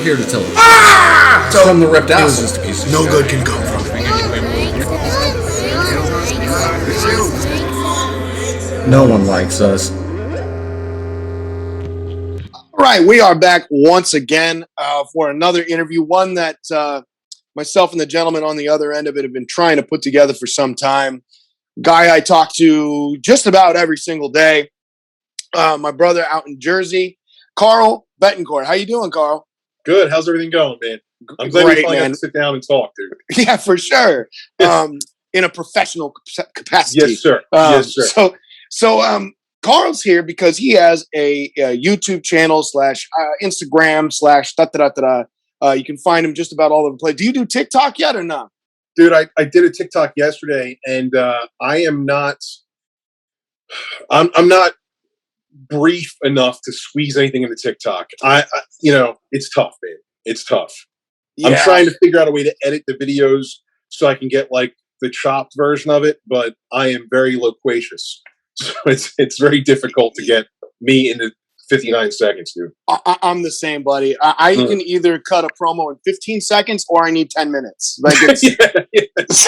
here to tell us. So From the ripped assholes to pieces. no good can come from it. No one likes us. All right, we are back once again for another interview, one that myself and the gentleman on the other end of it have been trying to put together for some time. Guy I talk to just about every single day. My brother out in Jersey, Carl Betancourt. How you doing, Carl? Good. How's everything going, man? I'm glad we finally got to sit down and talk, dude. Yeah, for sure. In a professional capacity. Yes, sir. Yes, sir. So Carl's here because he has a YouTube channel / Instagram / you can find him just about all over the place. Do you do TikTok yet or not? Dude, I did a TikTok yesterday, and I am not. I'm not brief enough to squeeze anything into TikTok. It's tough, man. It's tough. Yeah. I'm trying to figure out a way to edit the videos so I can get like the chopped version of it, but I am very loquacious, so it's very difficult to get me into 59 seconds, dude. I'm the same, buddy. I can either cut a promo in 15 seconds or I need 10 minutes. Like it's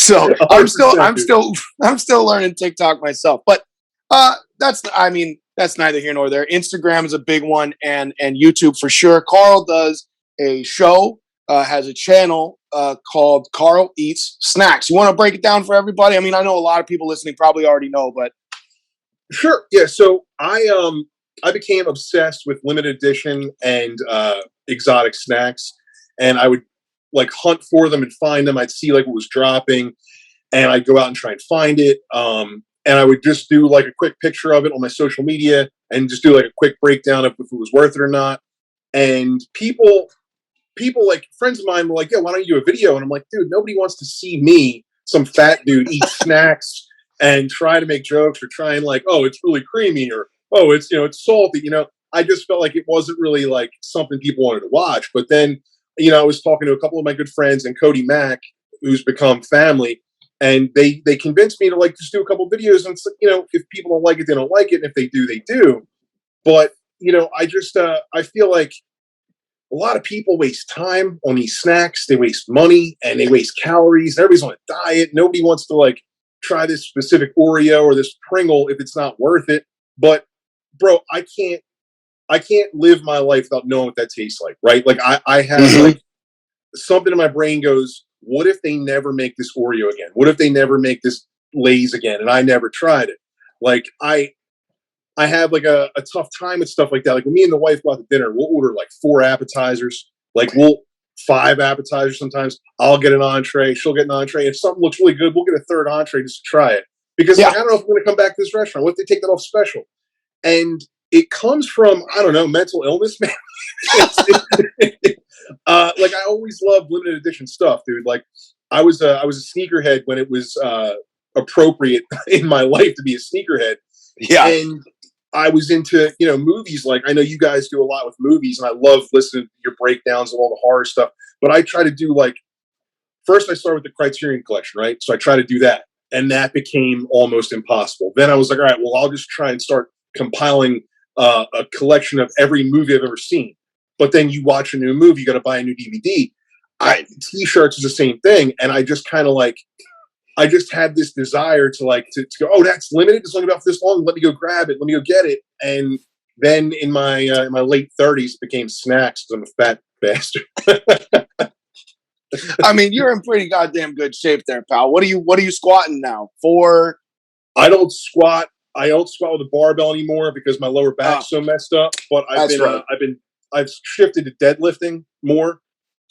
so I'm still learning TikTok myself. But that's neither here nor there. Instagram is a big one and YouTube for sure. Carl does a show, has a channel called Carl Eats Snacks. You want to break it down for everybody? I mean, I know a lot of people listening probably already know, but sure. Yeah. So I became obsessed with limited edition and exotic snacks, and I would like hunt for them and find them. I'd see like what was dropping, and I'd go out and try and find it. And I would just do like a quick picture of it on my social media and just do like a quick breakdown of if it was worth it or not. And people like friends of mine were like, "Yeah, why don't you do a video?" And I'm like, "Dude, nobody wants to see me, some fat dude, eat snacks and try to make jokes or try and like, oh, it's really creamy or oh, it's it's salty." I just felt like it wasn't really like something people wanted to watch. But then, I was talking to a couple of my good friends and Cody Mack, who's become family, and they convinced me to like just do a couple of videos. And it's like, if people don't like it, they don't like it. And if they do, they do. But I feel like a lot of people waste time on these snacks. They waste money and they waste calories. Everybody's on a diet. Nobody wants to like try this specific Oreo or this Pringle if it's not worth it. But bro, I can't live my life without knowing what that tastes like, right? Like I have like something in my brain goes, what if they never make this Oreo again? What if they never make this Lay's again? And I never tried it. Like I have like a tough time with stuff like that. Like when me and the wife go out to dinner, we'll order like 4 appetizers, like 5 appetizers sometimes. I'll get an entree, she'll get an entree. If something looks really good, we'll get a 3rd entree just to try it. Because like, I don't know if I'm going to come back to this restaurant. What if they take that off special? And it comes from, I don't know, mental illness, man. Like I always loved limited edition stuff, dude. Like I was a sneakerhead when it was appropriate in my life to be a sneakerhead. Yeah. And I was into, movies. Like I know you guys do a lot with movies, and I love listening to your breakdowns of all the horror stuff. But I try to do like, first I started with the Criterion Collection, right? So I try to do that. And that became almost impossible. Then I was like, all right, well, I'll just try and start compiling a collection of every movie I've ever seen. But then you watch a new movie, you got to buy a new DVD. T-shirts is the same thing. And I just kind of like, I just had this desire to like, to go, oh, that's limited. It's only about this long. Let me go grab it. Let me go get it. And then in my late 30s, it became snacks because I'm a fat bastard. I mean, you're in pretty goddamn good shape there, pal. What are you squatting now? 4? I don't squat with a barbell anymore because my lower back's so messed up. But I've shifted to deadlifting more.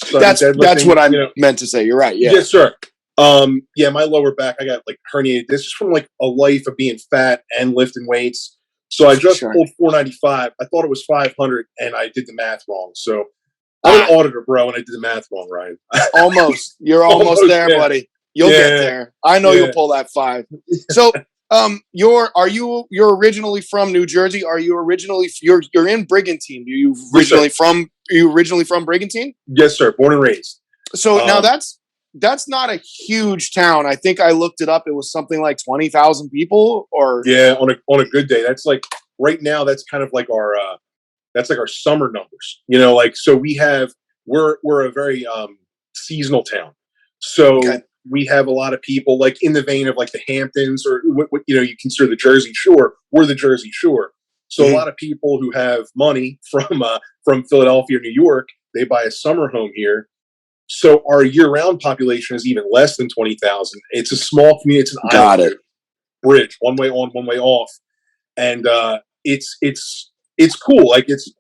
So that's what I meant to say. You're right. Yeah. Yes, sir. My lower back, I got like herniated. This is from like a life of being fat and lifting weights. So I just pulled 495. I thought it was 500, and I did the math wrong. So I'm an auditor, bro, and I did the math wrong, Ryan. Almost. You're almost there, buddy. You'll get there. I know you'll pull that 5. So, you're originally from New Jersey? Are you originally you're in Brigantine? Are you originally from Brigantine? Yes, sir. Born and raised. So now that's not a huge town. I think I looked it up. It was something like 20,000 people, or on a good day. That's like right now. That's kind of like our That's like our summer numbers. Like so we're a very seasonal town. So we have a lot of people like in the vein of like the Hamptons or what you consider the Jersey Shore. We're the Jersey Shore. So a lot of people who have money from Philadelphia or New York, they buy a summer home here. So our year-round population is even less than 20,000. It's a small community. It's an island bridge, one way on, one way off, and it's cool. Like it's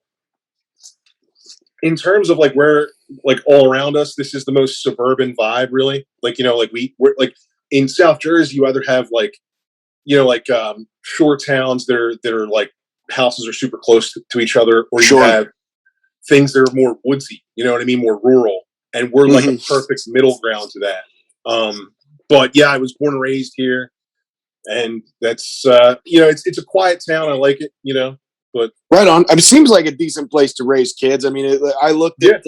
in terms of like where like all around us, this is the most suburban vibe, really. Like like we're like in South Jersey, you either have like shore towns that are like houses are super close to each other, or you have things that are more woodsy. You know what I mean, more rural. And we're like a perfect middle ground to that. But yeah, I was born and raised here, and that's it's a quiet town. I like it, But right on. It seems like a decent place to raise kids. I mean, I looked up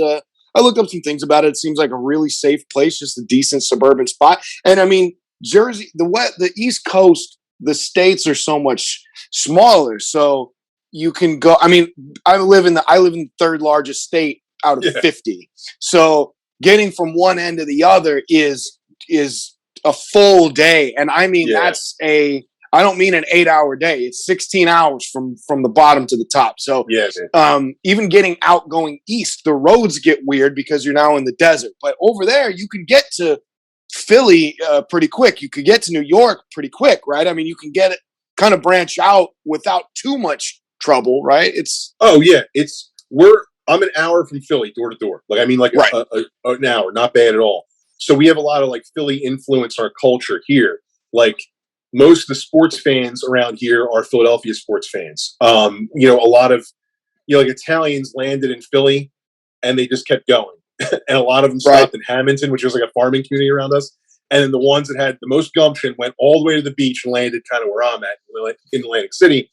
some things about it. It seems like a really safe place, just a decent suburban spot. And I mean, Jersey, the East Coast, the states are so much smaller, so you can go. I mean, I live in the third largest state out of 50, so getting from one end to the other is a full day. And I mean, I don't mean an 8-hour day. It's 16 hours from the bottom to the top. So even getting out going east, the roads get weird because you're now in the desert. But over there, you can get to Philly pretty quick. You could get to New York pretty quick, right? I mean, you can get it, kind of branch out without too much trouble, right? I'm an hour from Philly, door to door. Like, I mean, like an hour, not bad at all. So we have a lot of like Philly influence in our culture here. Like most of the sports fans around here are Philadelphia sports fans. A lot of, like Italians landed in Philly and they just kept going. And a lot of them stopped in Hamilton, which was like a farming community around us. And then the ones that had the most gumption went all the way to the beach and landed kind of where I'm at in Atlantic City,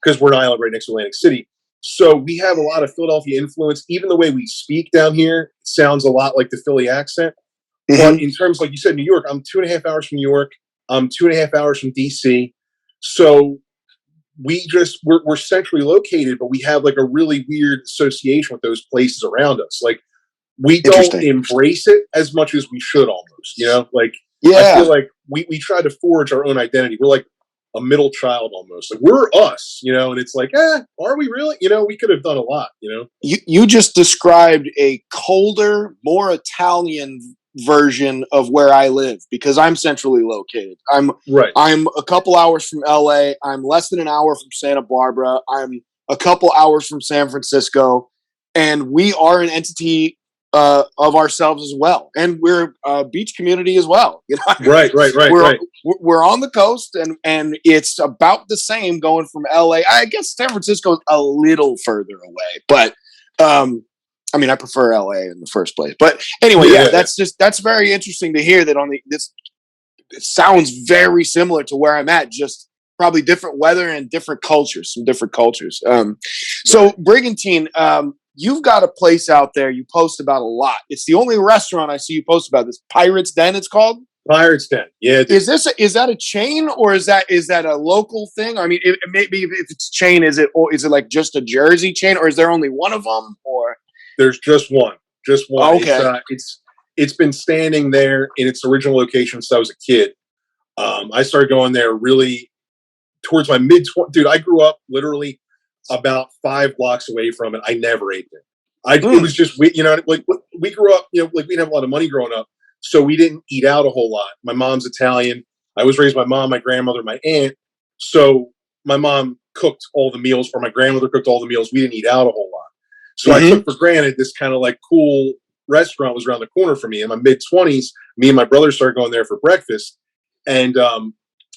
because we're an island right next to Atlantic City. So we have a lot of Philadelphia influence. Even the way we speak down here sounds a lot like the Philly accent. But in terms, like you said, New York, I'm 2.5 hours from New York. I'm 2.5 hours from DC. So we're centrally located, but we have like a really weird association with those places around us. Like we don't embrace it as much as we should almost, like, I feel like we try to forge our own identity. We're like a middle child almost. Like we're us, and it's like, are we really? We could have done a lot, You just described a colder, more Italian version of where I live because I'm centrally located. I'm a couple hours from LA. I'm less than an hour from Santa Barbara. I'm a couple hours from San Francisco, and we are an entity of ourselves as well, and we're a beach community as well. Right. We're on the coast, and it's about the same going from LA. I guess San Francisco is a little further away, but I mean, I prefer LA in the first place. But anyway, that's very interesting to hear that it sounds very similar to where I'm at, just probably different weather and different cultures, some different cultures. So Brigantine, you've got a place out there you post about a lot. It's the only restaurant I see you post about. This Pirate's Den, it's called? Pirate's Den. Yeah. Is that a chain, or is that a local thing? I mean, maybe if it's chain, is it like just a Jersey chain, or is there only one of them? Or there's just one. Okay. It's been standing there in its original location since I was a kid. I started going there really towards my mid-20s. Dude, I grew up literally about 5 blocks away from it. I never ate there. It was just, we grew up, like we didn't have a lot of money growing up, so we didn't eat out a whole lot. My mom's Italian. I was raised by my mom, my grandmother, my aunt. So my mom cooked all the meals, or my grandmother cooked all the meals. We didn't eat out a whole lot. So I took for granted this kind of like cool restaurant was around the corner for me. In my mid-20s, me and my brother started going there for breakfast. And,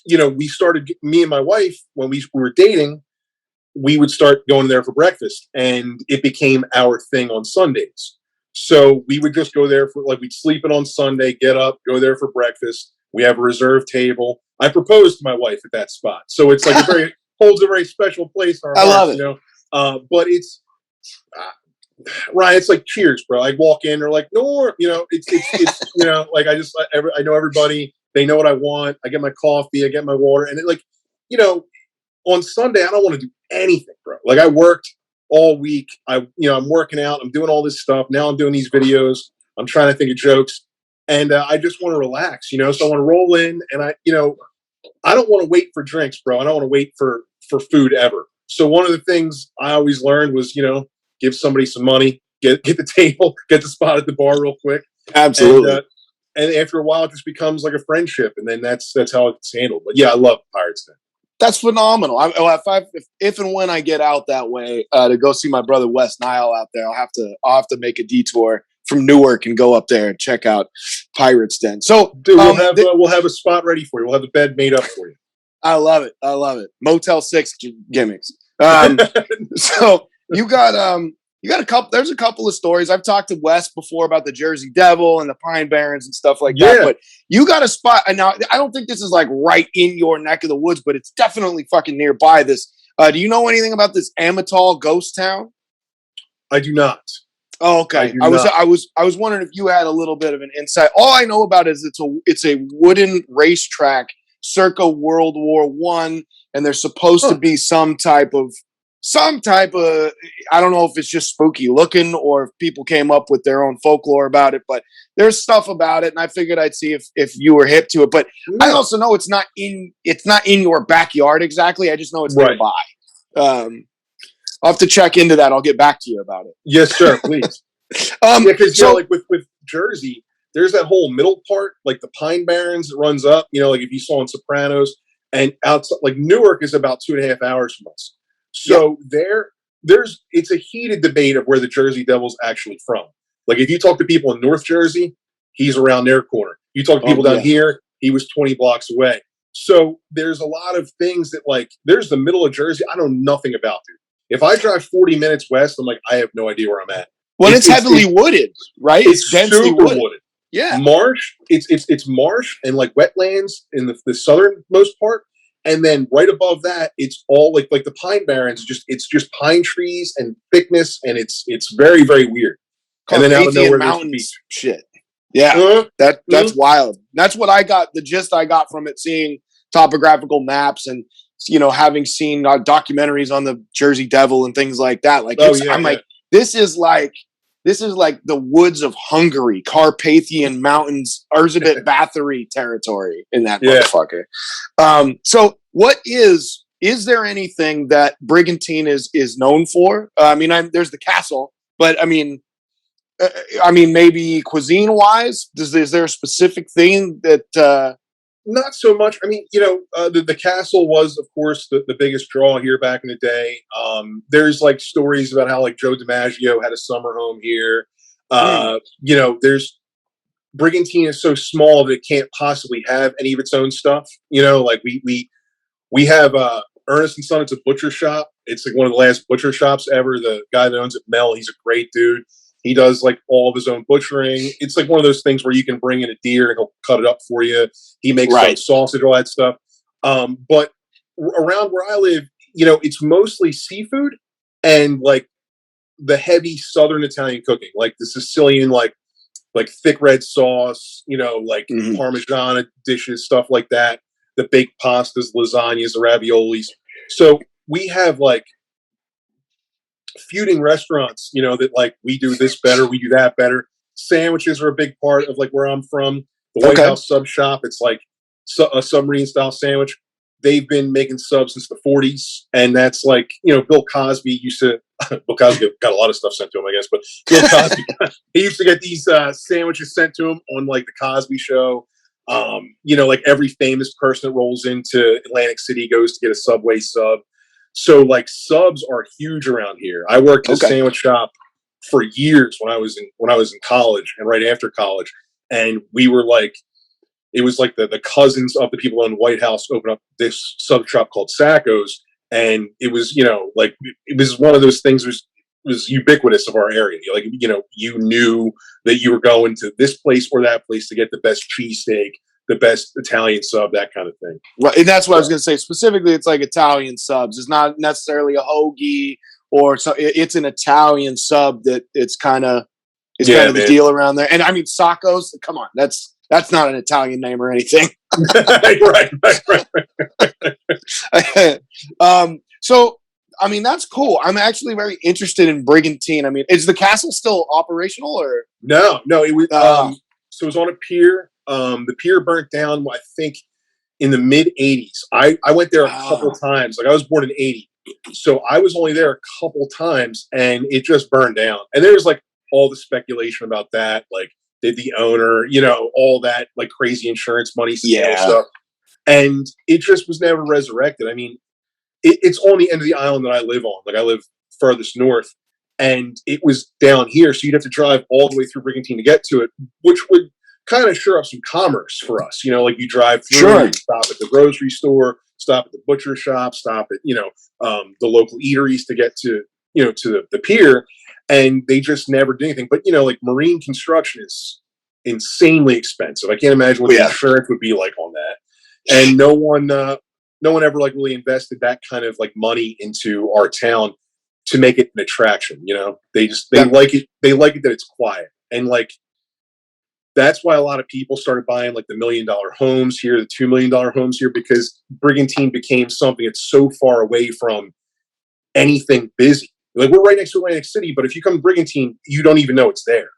we started, me and my wife, when we were dating, we would start going there for breakfast, and it became our thing on Sundays. So we would just go there for, like, we'd sleep in on Sunday, get up, go there for breakfast. We have a reserved table. I proposed to my wife at that spot. So it's like holds a very special place in our hearts, love it. But it's, Ryan, it's like Cheers, bro. I walk in, they're like, no, it's like I know everybody. They know what I want. I get my coffee, I get my water, and on Sunday I don't want to do anything, bro. Like I worked all week. I'm working out. I'm doing all this stuff. Now I'm doing these videos. I'm trying to think of jokes, and I just want to relax. So I want to roll in, and I don't want to wait for drinks, bro. I don't want to wait for food ever. So one of the things I always learned was, give somebody some money, get the table, get the spot at the bar real quick. Absolutely. And after a while, it just becomes like a friendship, and then that's how it's handled. But yeah, I love Pirates Den. That's phenomenal. If and when I get out that way to go see my brother Wes Nile out there, I'll have to make a detour from Newark and go up there and check out Pirates Den. So, dude, we'll have a spot ready for you. We'll have the bed made up for you. I love it. Motel 6 gimmicks. So you got a couple. There's a couple of stories. I've talked to Wes before about the Jersey Devil and the Pine Barrens and stuff like that. But you got a spot. And now I don't think this is like right in your neck of the woods, but it's definitely fucking nearby. This. Do you know anything about this Amatal ghost town? I do not. Oh, okay. I was wondering if you had a little bit of an insight. All I know about is it's a wooden racetrack circa World War I, and there's supposed to be some type of I don't know if it's just spooky looking or if people came up with their own folklore about it, but there's stuff about it, and I figured I'd see if you were hip to it. But I also know it's not in your backyard exactly. I just know it's nearby. I'll have to check into that. I'll get back to you about it. Yes, sir. Please. Because like with Jersey, there's that whole middle part, like the Pine Barrens that runs up. Like if you saw in Sopranos, and outside, like Newark is about 2.5 hours from us. So it's a heated debate of where the Jersey Devil's actually from. Like if you talk to people in North Jersey, he's around their corner. You talk to people down here, he was 20 blocks away. So there's a lot of things that there's the middle of Jersey I know nothing about, dude. If I drive 40 minutes west, I'm like, I have no idea where I'm at. Well, it's heavily wooded, right? It's densely super wooded. Yeah. Marsh. It's marsh and like wetlands in the southernmost part. And then right above that, it's all like the Pine Barrens. It's just pine trees and thickness, and it's very, very weird. And then out of nowhere, there's the beach. Shit. Yeah, that's wild. That's what I got. The gist I got from it, seeing topographical maps and having seen documentaries on the Jersey Devil and things like that. Like, like, this is like the woods of Hungary, Carpathian Mountains, Erzsébet Bathory territory in that motherfucker. So what is there anything that Brigantine is known for? There's the castle, but maybe cuisine wise, is there a specific thing that, not so much. The castle was, of course, the biggest draw here back in the day. There's like stories about how like Joe DiMaggio had a summer home here. There's Brigantine is so small that it can't possibly have any of its own stuff. Like we have Ernest and Son. It's a butcher shop. It's like one of the last butcher shops ever. The guy that owns it, Mel, he's a great dude. He does like all of his own butchering. It's like one of those things where you can bring in a deer and he'll cut it up for you. He makes like sausage, all that stuff. But around where I live, it's mostly seafood and like the heavy Southern Italian cooking, like the Sicilian, like thick red sauce, Parmesan dishes, stuff like that. The baked pastas, lasagnas, the raviolis. So we have like feuding restaurants, that like we do this better, we do that better. Sandwiches are a big part of like where I'm from. The White House sub shop, it's like a submarine style sandwich. They've been making subs since the 40s, and that's like Bill Cosby used to. Bill Cosby got a lot of stuff sent to him, I guess, but Bill Cosby he used to get these sandwiches sent to him on like the Cosby Show. Like every famous person that rolls into Atlantic City goes to get a Subway sub. So like subs are huge around here. I worked at a sandwich shop for years when I was in college and right after college. And we were like, it was like the cousins of the people in the White House opened up this sub shop called Sacco's. And it was, it was one of those things was ubiquitous of our area. Like, you knew that you were going to this place or that place to get the best cheesesteak, the best Italian sub, that kind of thing. Right, and that's what I was going to say. Specifically, it's like Italian subs. It's not necessarily a hoagie or so. It's an Italian sub that it's kind of the deal around there. And Sacco's. Come on, that's not an Italian name or anything. right. So I mean, that's cool. I'm actually very interested in Brigantine. I mean, is the castle still operational or? No, it was. So it was on a pier. The pier burnt down, I think, in the mid '80s. I went there a couple times. Like I was born in '80, so I was only there a couple times, and it just burned down. And there's like all the speculation about that. Like, did the owner, all that like crazy insurance money scale stuff, and it just was never resurrected. I mean, it's on the end of the island that I live on. Like I live furthest north, and it was down here, so you'd have to drive all the way through Brigantine to get to it, which would kind of shore up some commerce for us. Like you drive through, you stop at the grocery store, stop at the butcher shop, stop at the local eateries to get to to the pier, and they just never did anything. But like marine construction is insanely expensive. I can't imagine what the insurance would be like on that, and no one ever like really invested that kind of like money into our town to make it an attraction. They like it. They like it that it's quiet, and like that's why a lot of people started buying like the $1 million homes here, the $2 million homes here, because Brigantine became something that's so far away from anything busy. Like we're right next to Atlantic City, but if you come to Brigantine, you don't even know it's there.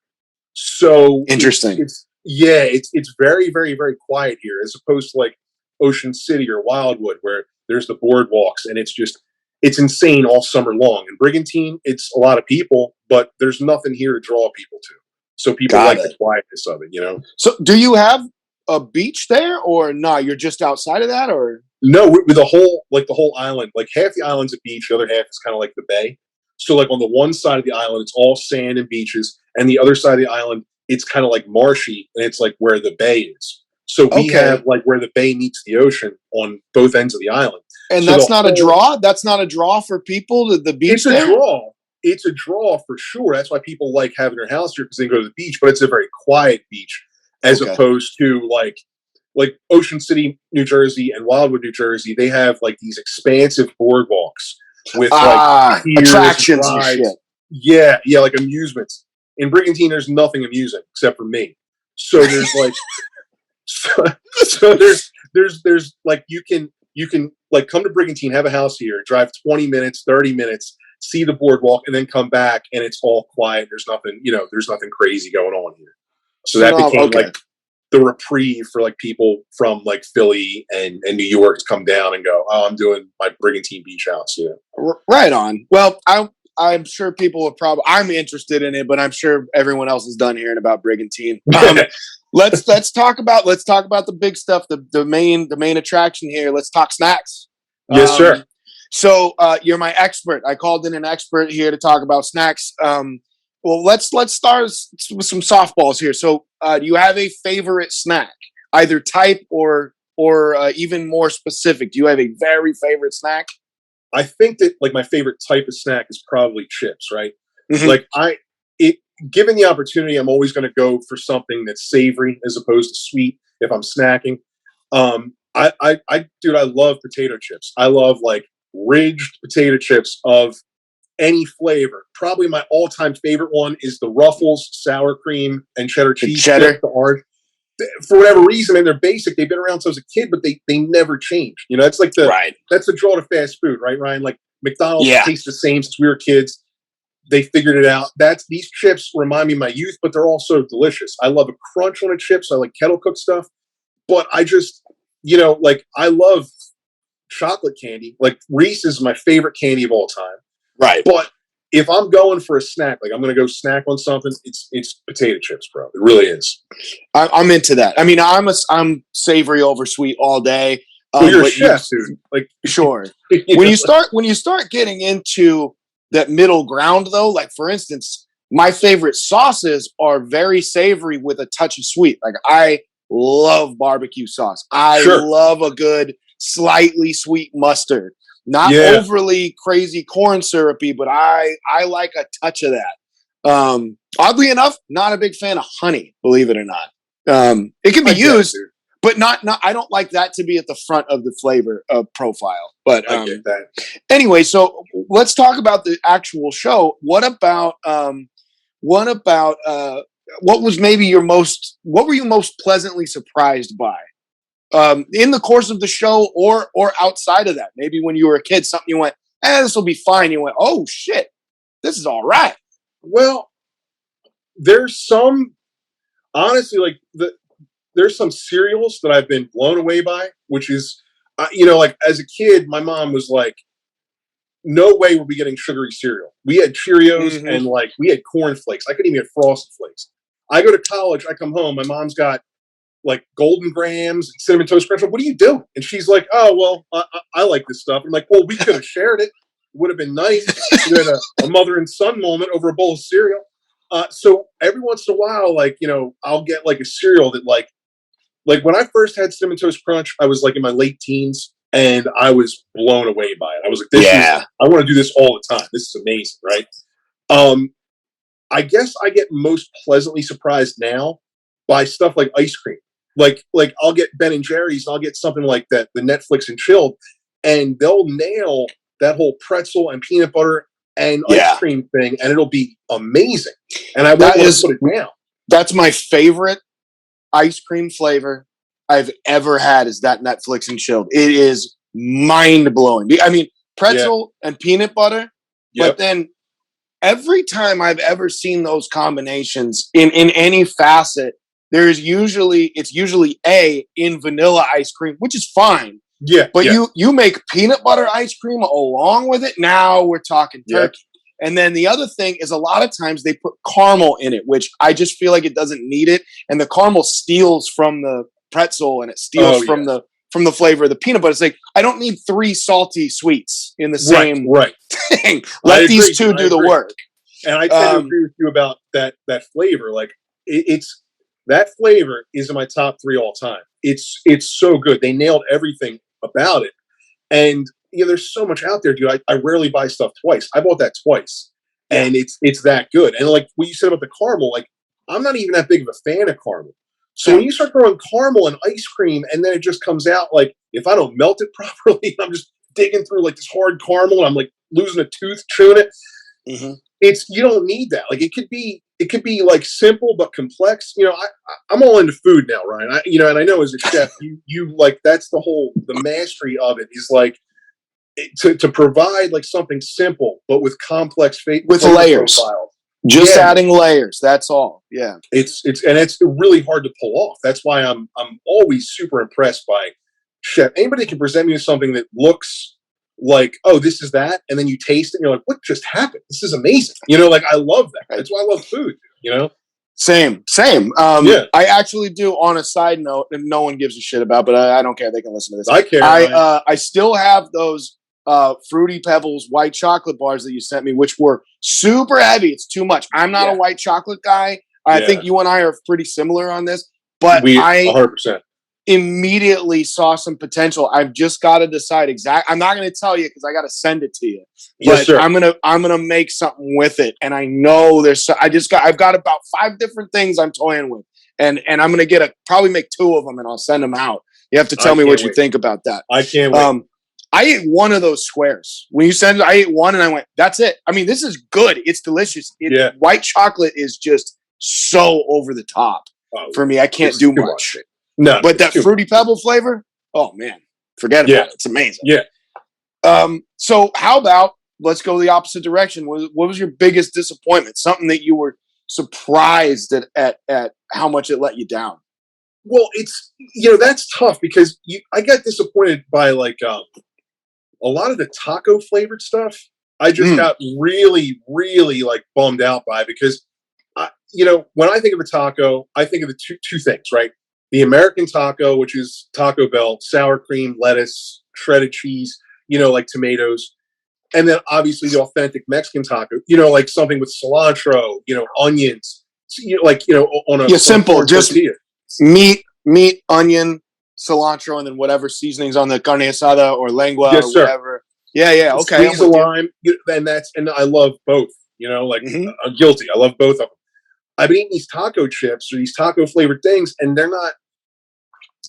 So interesting. It's very, very, very quiet here, as opposed to like Ocean City or Wildwood, where there's the boardwalks and it's insane all summer long. In Brigantine, it's a lot of people, but there's nothing here to draw people to. So people like the quietness of it, So do you have a beach there or no? You're just outside of that or? No, with the whole island, like half the island's a beach. The other half is kind of like the bay. So like on the one side of the island, it's all sand and beaches. And the other side of the island, it's kind of like marshy and it's like where the bay is. So we have like where the bay meets the ocean on both ends of the island. And so that's not a draw? That's not a draw for people, the beach It's a draw. It's a draw for sure. That's why people like having their house here, because they can go to the beach, but it's a very quiet beach as opposed to like Ocean City, New Jersey and Wildwood, New Jersey. They have like these expansive boardwalks with like attractions and shit. Yeah, like amusements. In Brigantine, there's nothing amusing except for me. So there's like, so there's like, you can like come to Brigantine, have a house here, drive 20 minutes, 30 minutes, see the boardwalk, and then come back, and it's all quiet. There's nothing, there's nothing crazy going on here. So that became like the reprieve for like people from like Philly and New York to come down and go, oh, I'm doing my Brigantine beach house. Right on. Well, I'm sure people would I'm interested in it, but I'm sure everyone else is done hearing about Brigantine. Let's talk about the big stuff, the main attraction here. Let's talk snacks. Yes, sir. So you're my expert. I called in an expert here to talk about snacks. Well, let's start with some softballs here. So do you have a favorite snack, either type or even more specific? Do you have a very favorite snack? I think that like my favorite type of snack is probably chips, right? Mm-hmm. Like given the opportunity, I'm always going to go for something that's savory as opposed to sweet if I'm snacking. Dude, I love potato chips. I love like ridged potato chips of any flavor. Probably my all-time favorite one is the Ruffles sour cream and cheddar cheese. Cheddar, the orange. For whatever reason, and they're basic. They've been around since I was a kid, but they never change. That's like that's the draw to fast food, right, Ryan? Like McDonald's tastes the same since we were kids. They figured it out. These chips remind me of my youth, but they're also delicious. I love a crunch on a chips. I like kettle cooked stuff, but I just like I love chocolate candy. Like Reese's is my favorite candy of all time. Right. But if I'm going for a snack, like I'm going to go snack on something, it's potato chips, bro. It really is. I'm into that. I mean, I'm savory over sweet all day. Well, you're a chef, dude. Like, sure. When you start getting into that middle ground, though, like for instance, my favorite sauces are very savory with a touch of sweet. Like I love barbecue sauce. I love a good slightly sweet mustard. Not overly crazy corn syrupy, but I like a touch of that. Oddly enough, not a big fan of honey, believe it or not. It can be used, but not. I don't like that to be at the front of the flavor profile. But I get that. Anyway, so let's talk about the actual show. What was maybe what were you most pleasantly surprised by? In the course of the show or outside of that, maybe when you were a kid, something you went, this will be fine. You went, oh shit, this is all right. Well, there's some, honestly, like there's some cereals that I've been blown away by, which is, like as a kid, my mom was like, no way we'll be getting sugary cereal. We had Cheerios and like we had Corn Flakes. I couldn't even get Frosted Flakes. I go to college, I come home, my mom's got like Golden Grams and Cinnamon Toast Crunch. What are you doing? And she's like, oh, well, I like this stuff. I'm like, well, we could have shared it. It would have been nice. We had a mother and son moment over a bowl of cereal. So every once in a while, like, I'll get like a cereal that like when I first had Cinnamon Toast Crunch, I was like in my late teens and I was blown away by it. I was like, I want to do this all the time. This is amazing. Right. I guess I get most pleasantly surprised now by stuff like ice cream. Like I'll get Ben and Jerry's, and I'll get something like that, the Netflix and chilled, and they'll nail that whole pretzel and peanut butter and ice cream thing, and it'll be amazing. And I won't want to put it down. That's my favorite ice cream flavor I've ever had is that Netflix and chilled. It is mind blowing. I mean, pretzel and peanut butter, but then every time I've ever seen those combinations in any facet, it's usually in vanilla ice cream, which is fine. Yeah. But you make peanut butter ice cream along with it. Now we're talking turkey. And then the other thing is a lot of times they put caramel in it, which I just feel like it doesn't need it. And the caramel steals from the pretzel and it steals from the flavor of the peanut butter. It's like, I don't need 3 salty sweets in the same thing. Let these two do the work. And I tend to agree with you about that flavor. Like it's that flavor is in my top 3 all time. It's so good. They nailed everything about it. And there's so much out there, dude. I rarely buy stuff twice. I bought that twice, and it's that good. And like what you said about the caramel, like I'm not even that big of a fan of caramel. So when you start throwing caramel and ice cream, and then it just comes out like if I don't melt it properly, I'm just digging through like this hard caramel, and I'm like losing a tooth chewing it. Mm-hmm. You don't need that. Like it could be like simple but complex. I'm all into food now, Ryan. And I know as a chef, you like that's the mastery of it is like to provide like something simple but with complex with layers. Profiles. Just adding layers. That's all. Yeah. It's really hard to pull off. That's why I'm always super impressed by chef. Anybody can present me with something that looks like, oh, this is that, and then you taste it and you're like, what just happened? This is amazing. Like I love that. That's why I love food. Same. I actually do, on a side note, and no one gives a shit about, but I don't care. They can listen to this. I care. I still have those Fruity Pebbles white chocolate bars that you sent me, which were super heavy. It's too much. I'm not a white chocolate guy. I think you and I are pretty similar on this, but I 100%. Immediately saw some potential. I've just got to decide exactly. I'm not going to tell you because I got to send it to you. Yes, sir. I'm gonna make something with it, and I know I've got about 5 different things I'm toying with, and I'm gonna probably make 2 of them, and I'll send them out. You have to tell me what you think about that. I can't wait. I ate one of those squares when you sent it. I ate one, and I went, "That's it." I mean, this is good. It's delicious. White chocolate is just so over the top for me. I can't do much. No, but that Fruity Pebble flavor, oh man, forget about it. It's amazing. Yeah. So how about let's go the opposite direction? What was your biggest disappointment? Something that you were surprised at how much it let you down? Well, it's that's tough because I got disappointed by like a lot of the taco flavored stuff. I just got really, really like bummed out by because when I think of a taco, I think of the two things, right? The American taco, which is Taco Bell, sour cream, lettuce, shredded cheese, like tomatoes. And then obviously the authentic Mexican taco, like something with cilantro, onions, on a simple, just tortilla. meat, onion, cilantro, and then whatever seasonings on the carne asada or lengua or whatever. Yeah. Okay. Squeeze a lime, and I love both, I'm guilty. I love both of them. I've been eating these taco chips or these taco flavored things, and they're not.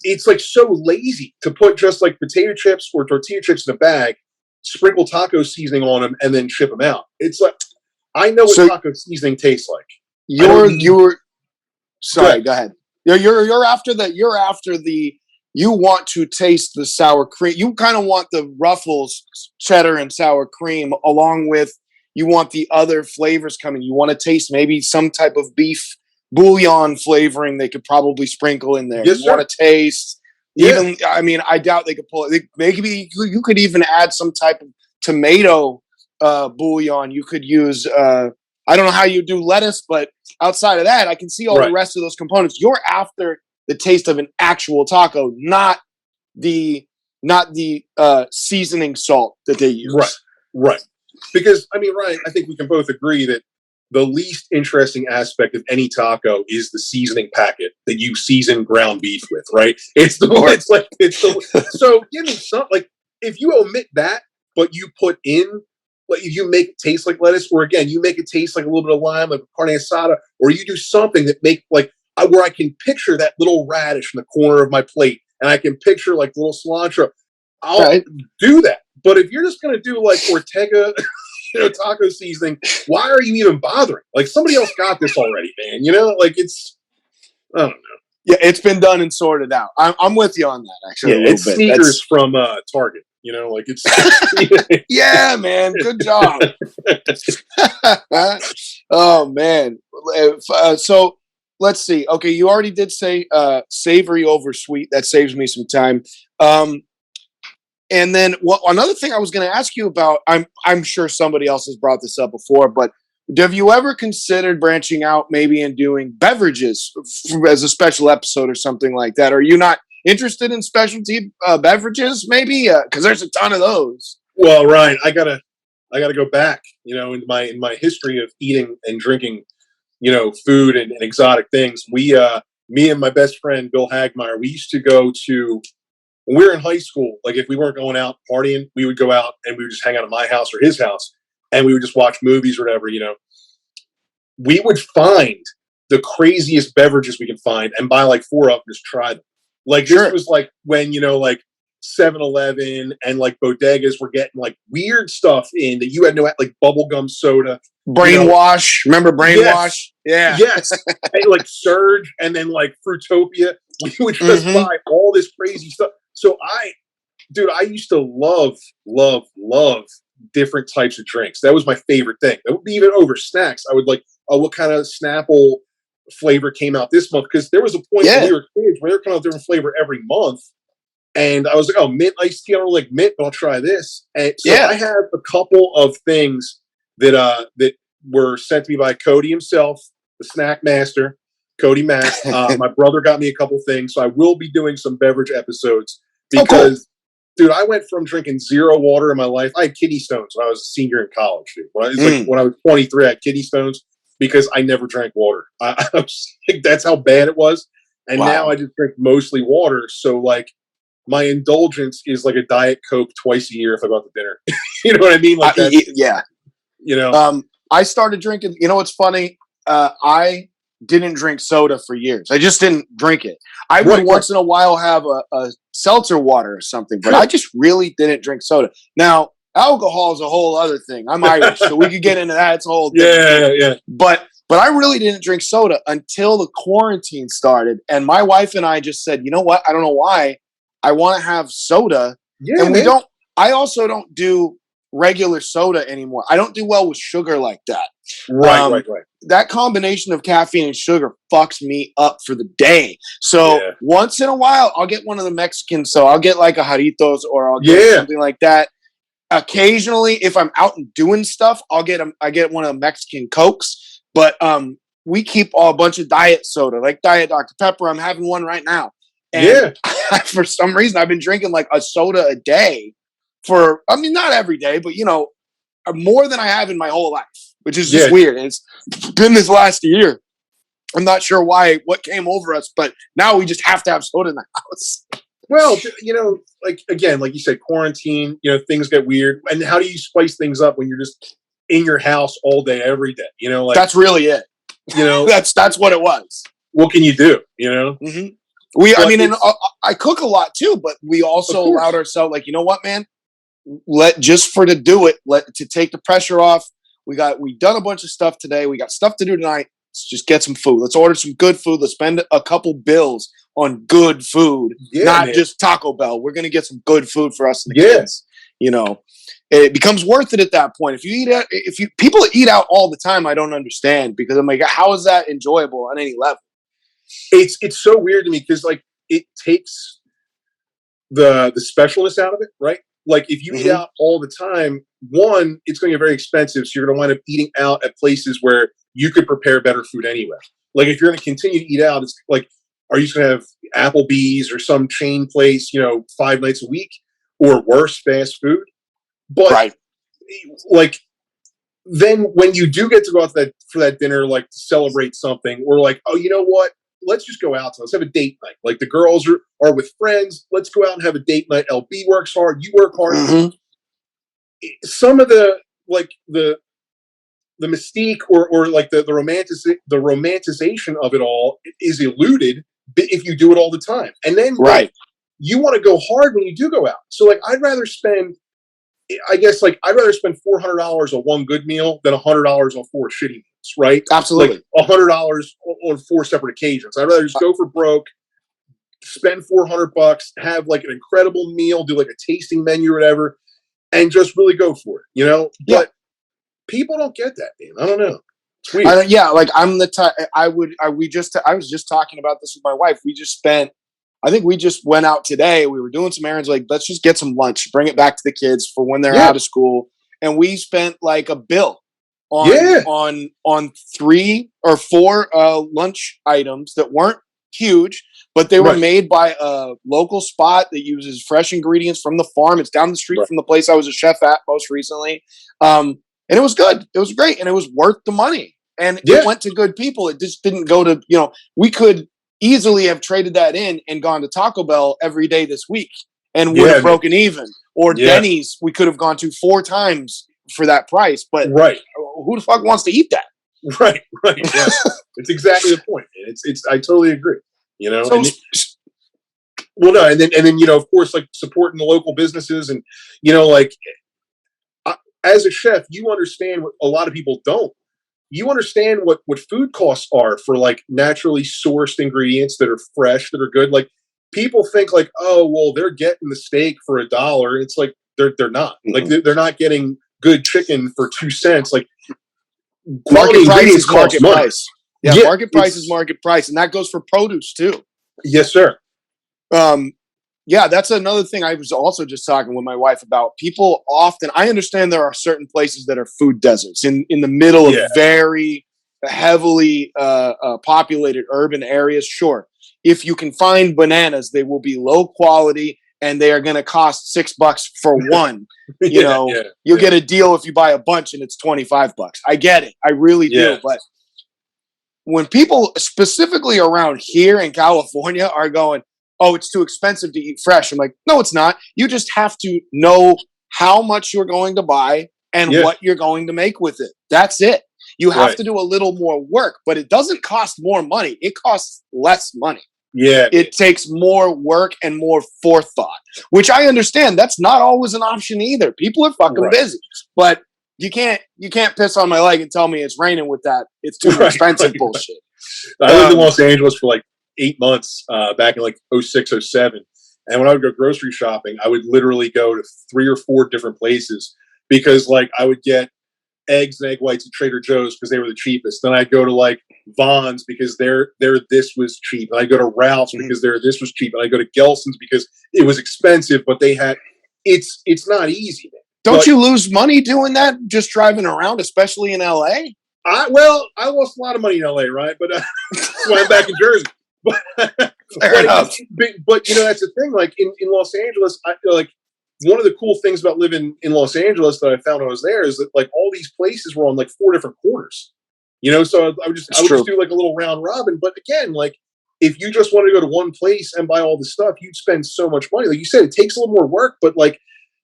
It's like so lazy to put just like potato chips or tortilla chips in a bag, sprinkle taco seasoning on them, and then ship them out. It's like I know what taco seasoning tastes like. Sorry, go ahead. You're after the you want to taste the sour cream. You kind of want the Ruffles cheddar and sour cream along with, you want the other flavors coming. You want to taste maybe some type of beef bouillon flavoring they could probably sprinkle in there. Yes, you want to taste even, I mean, I doubt they could pull it. Maybe you could even add some type of tomato bouillon. You could use, I don't know how you do lettuce, but outside of that, I can see all the rest of those components. You're after the taste of an actual taco, not the seasoning salt that they use. Right. Because, I mean, Ryan, I think we can both agree that the least interesting aspect of any taco is the seasoning packet that you season ground beef with, right? So give me some, like, if you omit that, but you put in, like, if you make it taste like lettuce, or again, you make it taste like a little bit of lime, like carne asada, or you do something that make, like, where I can picture that little radish in the corner of my plate, and I can picture, like, little cilantro, I'll do that. But if you're just going to do, like, Ortega, taco seasoning, why are you even bothering? Like, somebody else got this already, man. Like, it's, I don't know. Yeah, it's been done and sorted out. I'm with you on that, actually. Yeah, it's sneakers from Target. Like, it's... Yeah, man. Good job. Oh, man. So, let's see. Okay, you already did say savory over sweet. That saves me some time. And then another thing I was going to ask you about, I'm sure somebody else has brought this up before, but have you ever considered branching out maybe and doing beverages as a special episode or something like that? Are you not interested in specialty beverages maybe? Because there's a ton of those. Well, Ryan, I gotta go back, in my history of eating and drinking, food and exotic things. Me and my best friend, Bill Hagmeyer, we used to go to, when we were in high school, like, if we weren't going out partying, we would go out and we would just hang out at my house or his house, and we would just watch movies or whatever, We would find the craziest beverages we can find and buy like 4 of them, just try them. Like, this was like when, like 7-Eleven and like bodegas were getting like weird stuff in that you had no, like bubblegum soda. Brainwash. Remember Brainwash? Yes. Yes. And like Surge and then like Fruitopia. We would just buy all this crazy stuff. So I used to love different types of drinks. That was my favorite thing. That would be even over snacks. I would like, what kind of Snapple flavor came out this month? Because there was a point when we were kids where they were coming out different flavor every month. And I was like, oh, mint iced tea. I don't like mint, but I'll try this. And so I have a couple of things that were sent to me by Cody himself, the snack master, Cody Mack. My brother got me a couple things. So I will be doing some beverage episodes because, dude, I went from drinking 0 water in my life. I had kidney stones when I was a senior in college, dude. When I was 23, I had kidney stones because I never drank water. I was like, that's how bad it was. And now I just drink mostly water. So, like, my indulgence is like a Diet Coke twice a year if I go out to dinner. You know what I mean? Like that. I started drinking. You know what's funny? I didn't drink soda for years. I just didn't drink it. I would once in a while have a seltzer water or something, but I just really didn't drink soda. Now, alcohol is a whole other thing. I'm Irish, so we could get into that. It's a whole different thing. But I really didn't drink soda until the quarantine started. And my wife and I just said, you know what? I don't know why. I want to have soda. Yeah, and I also don't do regular soda anymore. I don't do well with sugar like that. Right. That combination of caffeine and sugar fucks me up for the day. So once in a while, I'll get one of the Mexicans. So I'll get like a Jarritos or I'll get something like that. Occasionally, if I'm out and doing stuff, I get one of the Mexican Cokes. But we keep a bunch of diet soda, like Diet Dr. Pepper. I'm having one right now. And for some reason, I've been drinking like a soda a day not every day, but, more than I have in my whole life, which is just weird. And it's been this last year. I'm not sure what came over us, but now we just have to have soda in the house. Well, like, again, like you said, quarantine, things get weird. And how do you spice things up when you're just in your house all day, every day? That's really it. That's what it was. What can you do? Mm-hmm. I cook a lot too, but we also allowed ourselves, like, you know what, man? To take the pressure off. We done a bunch of stuff today. We got stuff to do tonight. Let's just get some food. Let's order some good food. Let's spend a couple bills on good food, not man. just Taco Bell. We're gonna get some good food for us and the Yeah. kids. You know, it becomes worth it at that point. If you eat out, people eat out all the time, I don't understand, because I'm like, how is that enjoyable on any level? It's so weird to me because like it takes the specialness out of it, right? Like if you eat out all the time, one, it's going to get very expensive, so you're going to wind up eating out at places where you could prepare better food anyway. Like if you're going to continue to eat out, it's like, are you just going to have Applebee's or some chain place, 5 nights a week, or worse, fast food? But like, then when you do get to go out for that dinner, like to celebrate something, or like, oh, you know what? Let's just go out. Let's have a date night. Like the girls are with friends. Let's go out and have a date night. LB works hard. You work hard. Some of the mystique or like the romanticization of it all is eluded if you do it all the time. And then you want to go hard when you do go out. So like I'd rather spend $400 on one good meal than $100 on 4 shitty meals, right? Absolutely. Like $100 on 4 separate occasions. I'd rather just go for broke, spend $400, have like an incredible meal, do like a tasting menu or whatever, and just really go for it, But people don't get that, man. I don't know. It's weird. Like I'm the type. I was just talking about this with my wife. I think we just went out today. We were doing some errands. Like, let's just get some lunch, bring it back to the kids for when they're out of school. And we spent like a bill on 3 or 4 lunch items that weren't huge, but they were made by a local spot that uses fresh ingredients from the farm. It's down the street from the place I was a chef at most recently. And it was good. It was great. And it was worth the money. And it went to good people. It just didn't go to, we could easily have traded that in and gone to Taco Bell every day this week and would have broken even. Or Denny's, we could have gone to 4 times for that price. But who the fuck wants to eat that? Right. Yeah. It's exactly the point. It's I totally agree. So, and then of course, like supporting the local businesses and like as a chef, you understand what a lot of people don't. You understand what food costs are for like naturally sourced ingredients that are fresh, that are good. Like people think like, oh, well, they're getting the steak for $1. It's like they're not. Like they're not getting good chicken for 2 cents. Like market price is market money. Price. Yeah, market price is market price, and that goes for produce too. Yes, sir. That's another thing I was also just talking with my wife about. People often, I understand there are certain places that are food deserts in the middle of very heavily populated urban areas. Sure. If you can find bananas, they will be low quality and they are going to cost $6 for one. You'll get a deal if you buy a bunch and it's $25. I get it. I really do. But when people specifically around here in California are going, oh, it's too expensive to eat fresh. I'm like, no, it's not. You just have to know how much you're going to buy and what you're going to make with it. That's it. You have to do a little more work, but it doesn't cost more money. It costs less money. Yeah. It takes more work and more forethought, which I understand. That's not always an option either. People are fucking busy, but you can't piss on my leg and tell me it's raining with that. It's too expensive bullshit. I lived in Los Angeles for like 8 months back in like 06, 07. And when I would go grocery shopping, I would literally go to 3 or 4 different places because like I would get eggs and egg whites at Trader Joe's because they were the cheapest. Then I'd go to like Vons because their this was cheap. And I'd go to Ralph's because their this was cheap. And I'd go to Gelson's because it was expensive, but they had it's not easy. Don't you lose money doing that, just driving around, especially in LA? I lost a lot of money in LA, right? But that's why I'm back in Jersey. Fair enough. But that's the thing. Like in Los Angeles, I feel like one of the cool things about living in Los Angeles that I found when I was there is that like all these places were on like 4 different corners. So I would just do like a little round robin. But again, like if you just want to go to one place and buy all the stuff, you'd spend so much money. Like you said, it takes a little more work, but like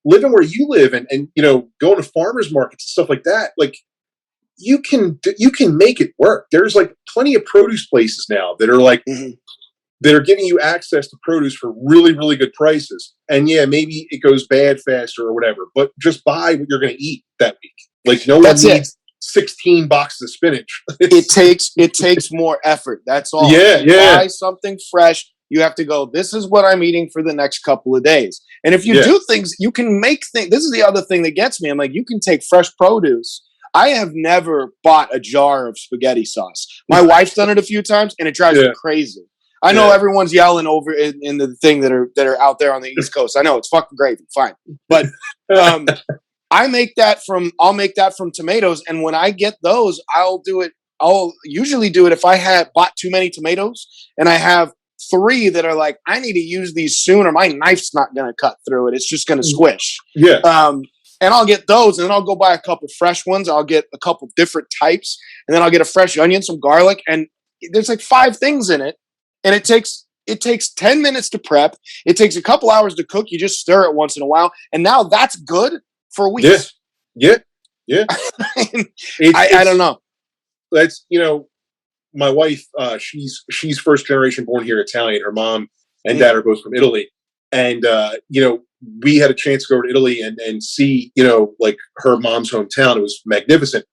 living where you live and going to farmers markets and stuff like that, like you can make it work. There's like plenty of produce places now that are like that are giving you access to produce for really, really good prices. And maybe it goes bad faster or whatever, but just buy what you're going to eat that week. Like no one needs 16 boxes of spinach. It takes more effort. That's all. Yeah. Buy something fresh. You have to go, this is what I'm eating for the next couple of days. And if you Yeah. do things, you can make things. This is the other thing that gets me. I'm like, you can take fresh produce. I have never bought a jar of spaghetti sauce. My wife's done it a few times, and it drives me crazy. I know everyone's yelling over in the thing that are out there on the East Coast. I know it's fucking gravy, fine, but I'll make that from tomatoes, and when I get those, I'll usually do it if I have bought too many tomatoes and I have 3 that are like, I need to use these soon, or my knife's not going to cut through it. It's just going to squish. Yeah. And I'll get those, and then I'll go buy a couple fresh ones. I'll get a couple different types, and then I'll get a fresh onion, some garlic, and there's like 5 things in it. And it takes 10 minutes to prep. It takes a couple hours to cook. You just stir it once in a while, and now that's good for weeks. Yeah. I don't know. That's, my wife, she's first generation born here Italian. Her mom and dad are both from Italy. And, we had a chance to go over to Italy and see, like her mom's hometown. It was magnificent.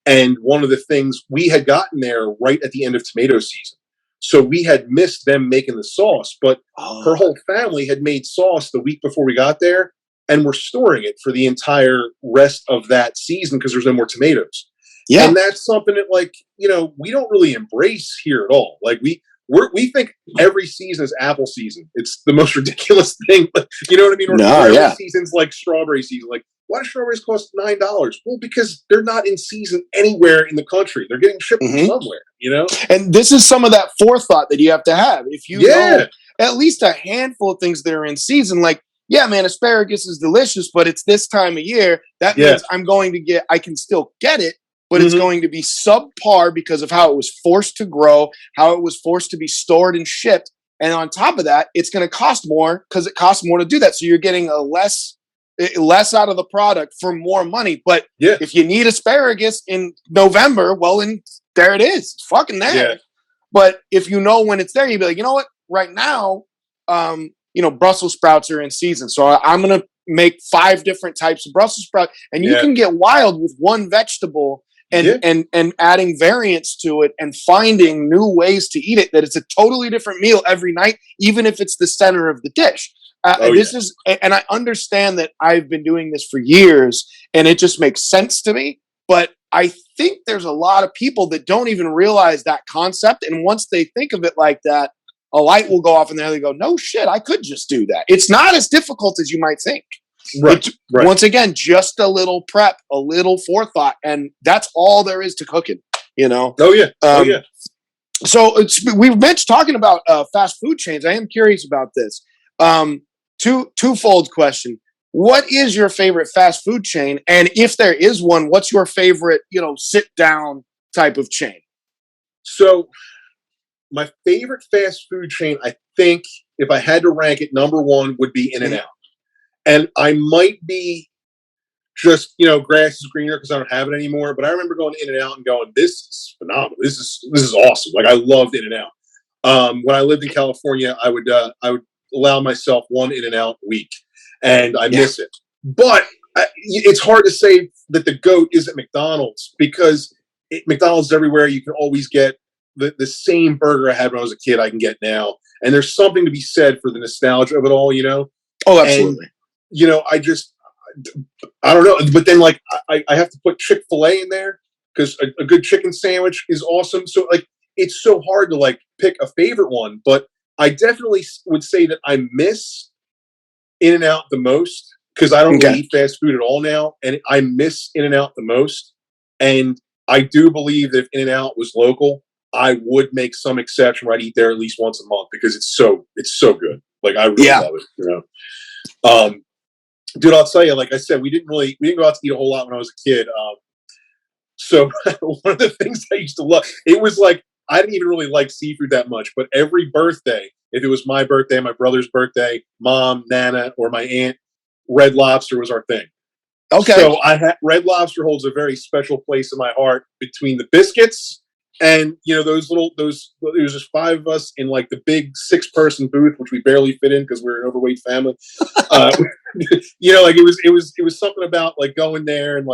And one of the things, we had gotten there right at the end of tomato season. So we had missed them making the sauce, but her whole family had made sauce the week before we got there and were storing it for the entire rest of that season because there's no more tomatoes. Yeah. And that's something that, we don't really embrace here at all. Like we think every season is apple season. It's the most ridiculous thing. You know what I mean? Or every season's like strawberry season. Like, why do strawberries cost $9? Well, because they're not in season anywhere in the country. They're getting shipped from somewhere, And this is some of that forethought that you have to have. If you know at least a handful of things that are in season, like, yeah, man, asparagus is delicious, but it's this time of year. That means I can still get it, but it's going to be subpar because of how it was forced to grow, how it was forced to be stored and shipped. And on top of that, it's going to cost more because it costs more to do that. So you're getting a less out of the product for more money. But if you need asparagus in November, well, then there it is. It's fucking there. Yeah. But if you know when it's there, you'd be like, you know what? Right now, Brussels sprouts are in season. So I'm going to make 5 different types of Brussels sprouts. And you can get wild with one vegetable and adding variants to it and finding new ways to eat it, that it's a totally different meal every night, even if it's the center of the dish. And I understand that I've been doing this for years and it just makes sense to me. But I think there's a lot of people that don't even realize that concept. And once they think of it like that, a light will go off and they go, no shit, I could just do that. It's not as difficult as you might think. Right. Once again, just a little prep, a little forethought, and that's all there is to cooking, Oh, yeah. So we've been talking about fast food chains. I am curious about this. Twofold question. What is your favorite fast food chain? And if there is one, what's your favorite, sit down type of chain? So my favorite fast food chain, I think if I had to rank it, number 1 would be In-N-Out. And I might be just, grass is greener because I don't have it anymore. But I remember going to In-N-Out and going, this is phenomenal. This is awesome. Like, I loved In-N-Out. When I lived in California, I would allow myself one In-N-Out a week, and I miss it. But it's hard to say that the GOAT is at McDonald's because McDonald's is everywhere. You can always get the same burger I had when I was a kid. I can get now, and there's something to be said for the nostalgia of it all. Oh, absolutely. And, I don't know. But then, I have to put Chick-fil-A in there because a good chicken sandwich is awesome. So, it's so hard to, pick a favorite one. But I definitely would say that I miss In-N-Out the most because I don't really eat fast food at all now. And I miss In-N-Out the most. And I do believe that if In-N-Out was local, I would make some exception where I'd eat there at least once a month because it's so good. I really love it. Dude, I'll tell you, like I said, we didn't go out to eat a whole lot when I was a kid. So one of the things I used to love, it was I didn't even really like seafood that much, but every birthday, if it was my birthday, my brother's birthday, mom, Nana, or my aunt, Red Lobster was our thing. Okay. So Red Lobster holds a very special place in my heart between the biscuits and, it was just 5 of us in the big 6-person booth, which we barely fit in because we're an overweight family. It was something about going there and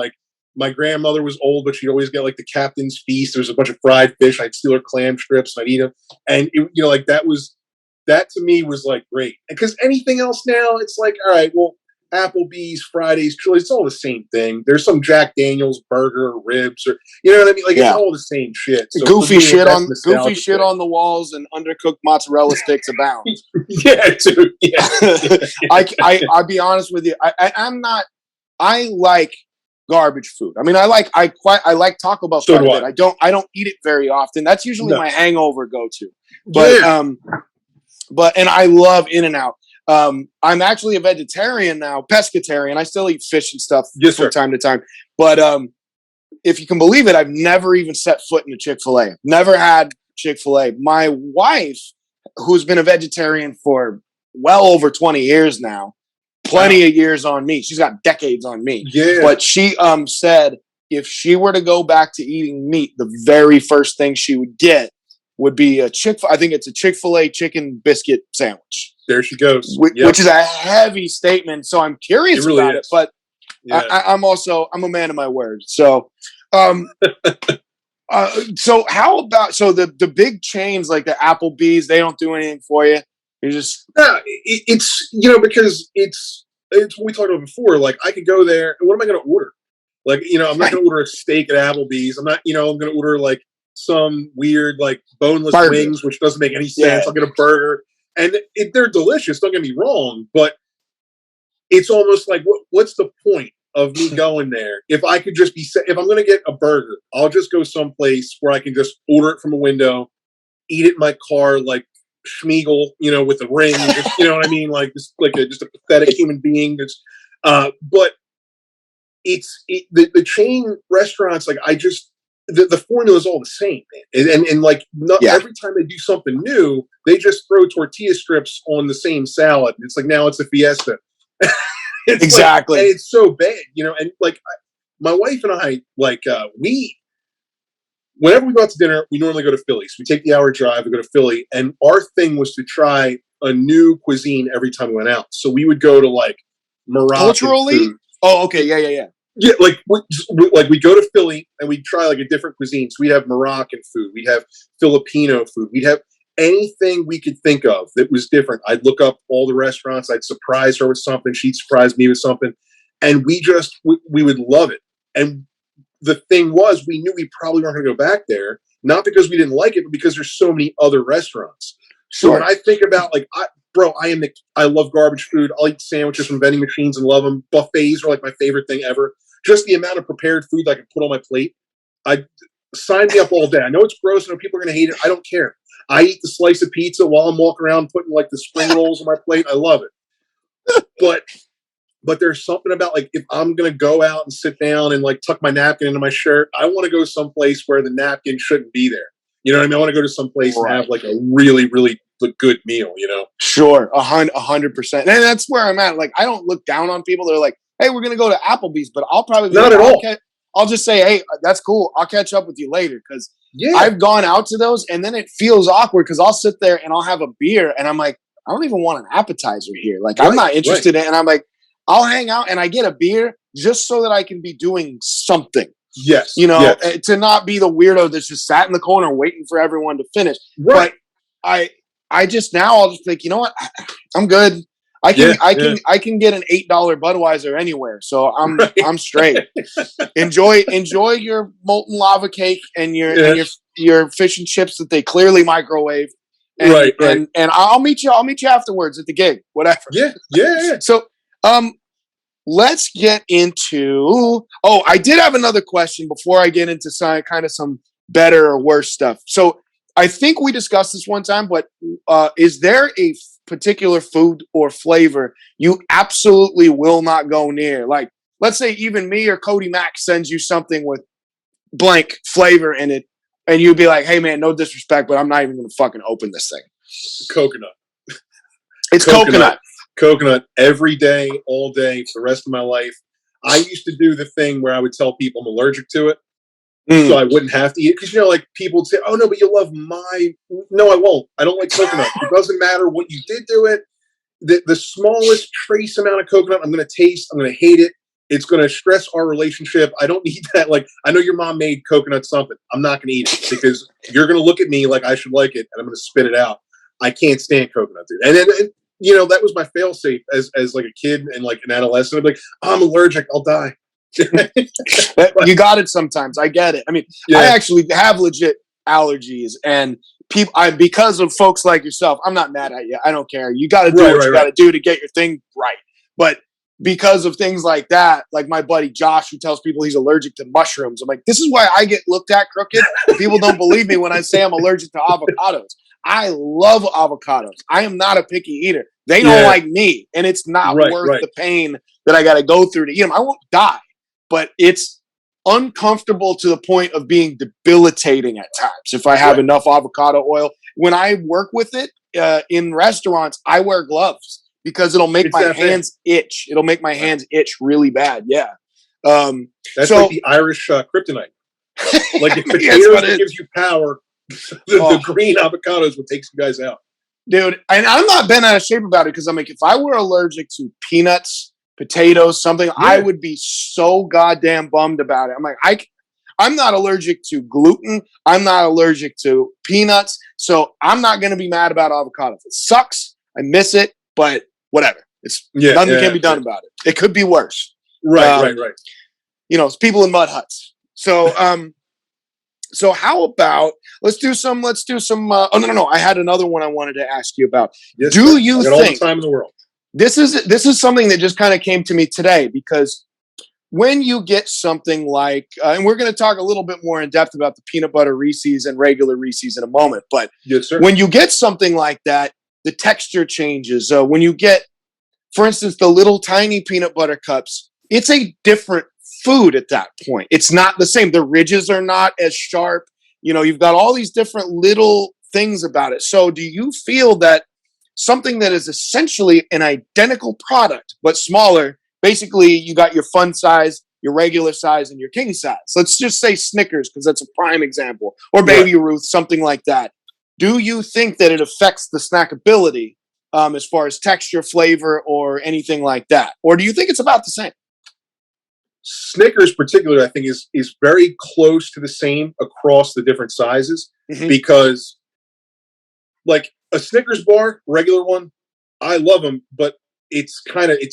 my grandmother was old, but she'd always get the captain's feast. There was a bunch of fried fish. I'd steal her clam strips and I'd eat them. And that was that to me was like great. Because anything else now, it's like, all right, well, Applebee's, Fridays, Chili's, it's all the same thing. There's some Jack Daniels burger, ribs, or you know what I mean? Like it's all the same shit. So goofy me, shit that's on nostalgic thing. on the walls and undercooked mozzarella sticks abound. Yeah, dude. Yeah. I'll be honest with you. I like garbage food. I mean, I like Taco Bell So quite do a bit. I don't eat it very often. That's usually my hangover go-to. But and I love In-N-Out. I'm actually a vegetarian now, pescatarian. I still eat fish and stuff from time to time. But if you can believe it, I've never even set foot in a Chick-fil-A. Never had Chick-fil-A. My wife, who's been a vegetarian for well over 20 years now, plenty of years on me. She's got decades on me. Yeah. But she said if she were to go back to eating meat, the very first thing she would get would be I think it's a Chick-fil-A chicken biscuit sandwich. There she goes. Which is a heavy statement. So I'm curious about it. But I'm a man of my word. So so how about the big chains like the Applebee's, they don't do anything for you? You're just it's because it's what we talked about before. Like I could go there and what am I going to order? Like I'm not going to order a steak at Applebee's. I'm not I'm going to order like some weird like boneless wings, which doesn't make any sense. I'll get a burger, and they're delicious. Don't get me wrong, but it's almost like what's the point of me going there if I could just if I'm going to get a burger, I'll just go someplace where I can just order it from a window, eat it in my car like Schmeagol, with a ring, just, you know what I mean, like just a pathetic human being. That's, but the chain restaurants, like the formula is all the same, man. And like every time they do something new, they just throw tortilla strips on the same salad. It's like now it's a fiesta. Exactly. Like, and it's so bad, and like my wife and I, like whenever we go out to dinner, we normally go to Philly's. We take the hour drive, we go to Philly, and our thing was to try a new cuisine every time we went out. So we would go to like Moroccan culturally food. Oh, okay, yeah. Yeah, like we go to Philly and we try like a different cuisine. So we'd have Moroccan food, we'd have Filipino food, we'd have anything we could think of that was different. I'd look up all the restaurants, I'd surprise her with something, she'd surprise me with something, and we would love it. And the thing was, we knew we probably weren't going to go back there, not because we didn't like it, but because there's so many other restaurants. So when I think about like, I love garbage food. I'll eat sandwiches from vending machines and love them. Buffets are like my favorite thing ever. Just the amount of prepared food that I can put on my plate. Sign me up all day. I know it's gross. I know people are going to hate it. I don't care. I eat the slice of pizza while I'm walking around putting like the spring rolls on my plate. I love it. But there's something about like if I'm going to go out and sit down and like tuck my napkin into my shirt, I want to go someplace where the napkin shouldn't be there. You know what I mean? I want to go to some place and have like a really, really good meal, Sure. 100%. And that's where I'm at. Like, I don't look down on people that are like, hey, we're going to go to Applebee's, but I'll probably not at all. I'll just say, hey, that's cool. I'll catch up with you later. Cause I've gone out to those and then it feels awkward because I'll sit there and I'll have a beer and I'm like, I don't even want an appetizer here. Like, I'm not interested in, and I'm like, I'll hang out and I get a beer just so that I can be doing something. Yes. To not be the weirdo that's just sat in the corner waiting for everyone to finish. Right. But I'll just think, you know what? I'm good. I can get an $8 Budweiser anywhere. So I'm straight. Enjoy your molten lava cake and your fish and chips that they clearly microwave. And I'll meet you afterwards at the gig, whatever. Yeah. So let's get into. Oh, I did have another question before I get into some better or worse stuff. So I think we discussed this one time, but is there a particular food or flavor you absolutely will not go near? Like, let's say even me or Cody Mack sends you something with blank flavor in it, and you'd be like, "Hey, man, no disrespect, but I'm not even going to fucking open this thing." Coconut. It's coconut. Coconut every day, all day, for the rest of my life. I used to do the thing where I would tell people I'm allergic to it, so I wouldn't have to eat it. Because, like, people would say, oh, no, but you love No, I won't. I don't like coconut. It doesn't matter what you did to it. The smallest trace amount of coconut I'm going to taste, I'm going to hate it. It's going to stress our relationship. I don't need that. Like, I know your mom made coconut something. I'm not going to eat it because you're going to look at me like I should like it, and I'm going to spit it out. I can't stand coconut, dude. And then, you know, that was my fail safe as like a kid and like an adolescent. I'm like, I'm allergic, I'll die. You got it sometimes. I get it. I mean, I actually have legit allergies, and people, because of folks like yourself, I'm not mad at you. I don't care. You got to do what you got to do to get your thing right. But because of things like that, like my buddy Josh, who tells people he's allergic to mushrooms, I'm like, this is why I get looked at crooked. People don't believe me when I say I'm allergic to avocados. I love avocados. I am not a picky eater. They don't like me, and it's not worth the pain that I got to go through to eat them. I won't die, but it's uncomfortable to the point of being debilitating at times if I have enough avocado oil. When I work with it in restaurants, I wear gloves because it'll make my hands itch. It'll make my hands itch really bad. Yeah. That's like the Irish kryptonite. Like if potatoes gives you power, the green avocados will take some guys out. Dude, and I'm not bent out of shape about it because I'm like, if I were allergic to peanuts, potatoes, something, I would be so goddamn bummed about it. I'm like, I'm not allergic to gluten. I'm not allergic to peanuts. So I'm not going to be mad about avocados. It sucks. I miss it, but whatever. It's nothing can be done about it. It could be worse. Right. You know, it's people in mud huts. So, so how about let's do some. Oh no! I had another one I wanted to ask you about. Yes, do you think all the time in the world? This is something that just kind of came to me today, because when you get something like, and we're going to talk a little bit more in depth about the peanut butter Reeses and regular Reeses in a moment, but when you get something like that, the texture changes. When you get, for instance, the little tiny peanut butter cups, it's a different food at that point. It's not the same. The ridges are not as sharp. You know, you've got all these different little things about it. So do you feel that something that is essentially an identical product, but smaller, basically you got your fun size, your regular size, and your king size. Let's just say Snickers, because that's a prime example, or Baby Ruth, something like that. Do you think that it affects the snackability as far as texture, flavor, or anything like that? Or do you think it's about the same? Snickers particularly, I think, is very close to the same across the different sizes, because like a Snickers bar, regular one, I love them, but it's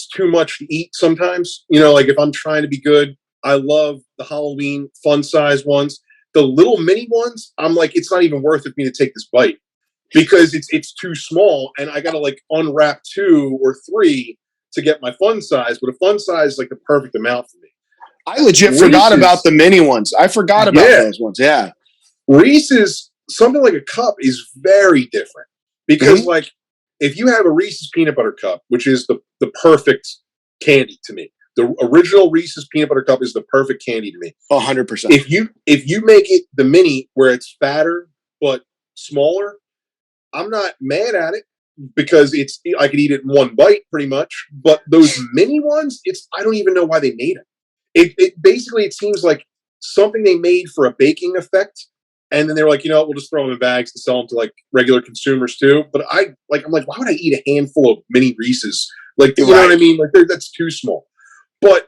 too much to eat sometimes. You know, like if I'm trying to be good, I love the Halloween fun size ones. The little mini ones, I'm like, it's not even worth it for me to take this bite because it's too small, and I gotta like unwrap 2 or 3 to get my fun size. But a fun size is like the perfect amount for me. I legit forgot about the mini ones. I forgot about those ones. Yeah. Reese's, something like a cup, is very different because like if you have a Reese's peanut butter cup, which is the perfect candy to me, the original Reese's peanut butter cup is the perfect candy to me. 100%. If you make it the mini where it's fatter but smaller, I'm not mad at it because I could eat it in one bite pretty much. But those mini ones, I don't even know why they made them. It basically, it seems like something they made for a baking effect, and then they were like, you know what, we'll just throw them in bags and sell them to like regular consumers too. But I'm like, why would I eat a handful of mini Reese's? Like, you know what I mean? Like, that's too small. But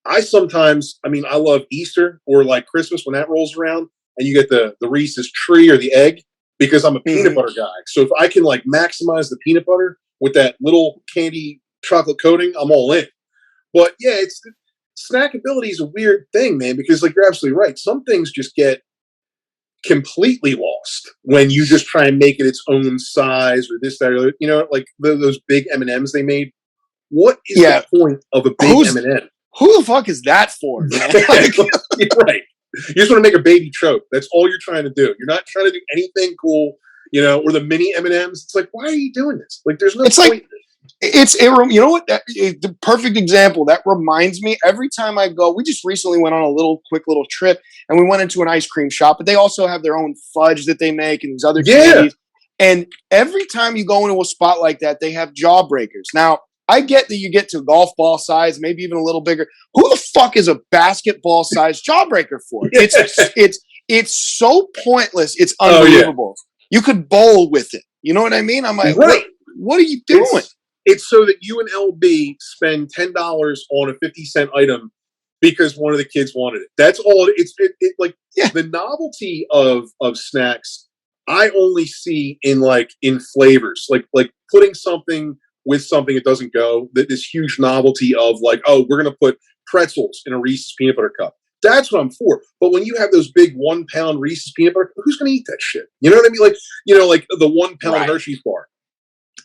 I love Easter or like Christmas when that rolls around, and you get the Reese's tree or the egg, because I'm a peanut butter guy. So if I can like maximize the peanut butter with that little candy chocolate coating, I'm all in. But yeah, snackability is a weird thing, man, because like you're absolutely right. Some things just get completely lost when you just try and make it its own size or this, that, or you know, like those big M&Ms they made. What is the point of a big M&M? Who the fuck is that for, man? Like, you're right. You just want to make a baby choke. That's all you're trying to do. You're not trying to do anything cool, you know, or the mini M&Ms. It's like, why are you doing this? Like, there's no point. Like, you know what? The perfect example. That reminds me, every time I go, we just recently went on a quick little trip, and we went into an ice cream shop, but they also have their own fudge that they make and these other candies. And every time you go into a spot like that, they have jawbreakers. Now, I get that you get to golf ball size, maybe even a little bigger. Who the fuck is a basketball size jawbreaker for? It's so pointless. It's unbelievable. You could bowl with it. You know what I mean? I'm like, what are you doing? It's so that you and LB spend $10 on a 50-cent item because one of the kids wanted it. That's all. The novelty of snacks I only see in flavors, like putting something with something that doesn't go. This huge novelty of like, oh, we're gonna put pretzels in a Reese's peanut butter cup. That's what I'm for. But when you have those big 1 pound Reese's peanut butter, who's gonna eat that shit? You know what I mean? Like, like the 1 pound Right. Hershey's bar.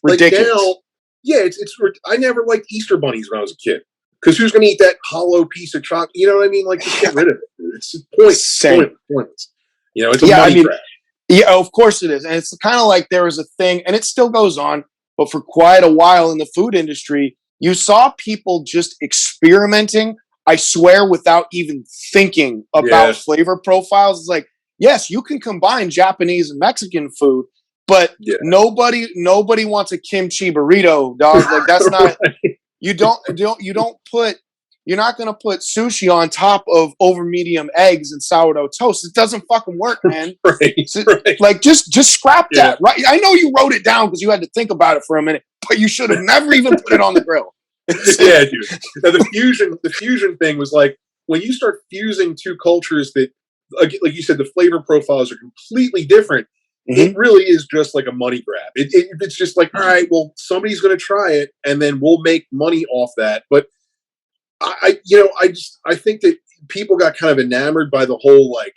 Ridiculous. Like now, yeah, it's. I never liked Easter bunnies when I was a kid because who's gonna eat that hollow piece of chocolate? You know what I mean? Like, just get rid of it. Dude. It's pointless. It's a money grab. Yeah, of course it is. And it's kind of like there was a thing, and it still goes on, but for quite a while in the food industry, you saw people just experimenting, I swear, without even thinking about flavor profiles. It's like, yes, you can combine Japanese and Mexican food, but nobody wants a kimchi burrito, dog. Like that's not you're not going to put sushi on top of over medium eggs and sourdough toast. It doesn't fucking work, man. Right. Like, just scrap that, right? I know you wrote it down because you had to think about it for a minute, but you should have never even put it on the grill. Yeah, dude. Now, the fusion thing was like when you start fusing two cultures that, like you said, the flavor profiles are completely different. It really is just like a money grab. It's just like, all right, well, somebody's going to try it, and then we'll make money off that. But I think that people got kind of enamored by the whole like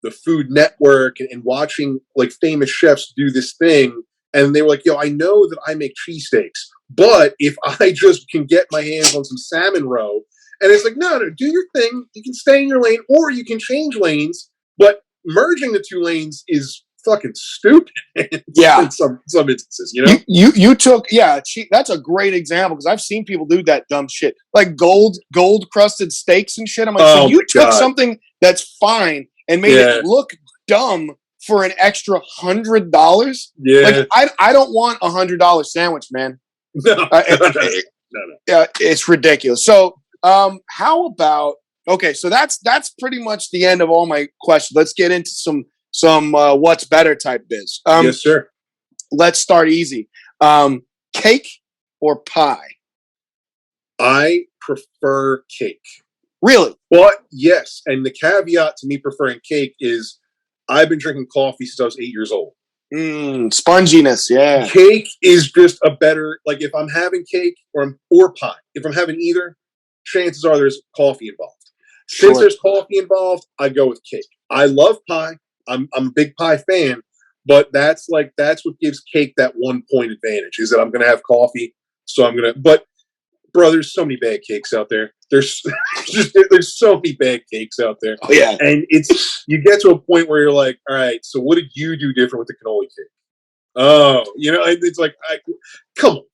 the Food Network and watching like famous chefs do this thing, and they were like, "Yo, I know that I make cheesesteaks, but if I just can get my hands on some salmon roe," and it's like, no, do your thing. You can stay in your lane, or you can change lanes. But merging the two lanes is fucking stupid. Yeah, in some instances, you took that's a great example because I've seen people do that dumb shit like gold crusted steaks and shit. I'm like, so you took something that's fine and made it look dumb for an extra $100. Yeah, like I don't want $100 sandwich, man. No, no. It's ridiculous. So how about so that's pretty much the end of all my questions. Let's get into some what's better type biz. Yes, sir. Let's start easy. Cake or pie? I prefer cake. Really? But yes, and the caveat to me preferring cake is I've been drinking coffee since I was 8 years old. Sponginess, yeah. Cake is just a better, like if I'm having cake or pie, if I'm having either, chances are there's coffee involved. Since there's coffee involved, I go with cake. I love pie. I'm a big pie fan, but that's what gives cake that 1 point advantage is that I'm going to have coffee. So but bro, there's so many bad cakes out there. There's so many bad cakes out there. Oh yeah. And you get to a point where you're like, all right, so what did you do different with the cannoli cake? Oh, it's like, come on,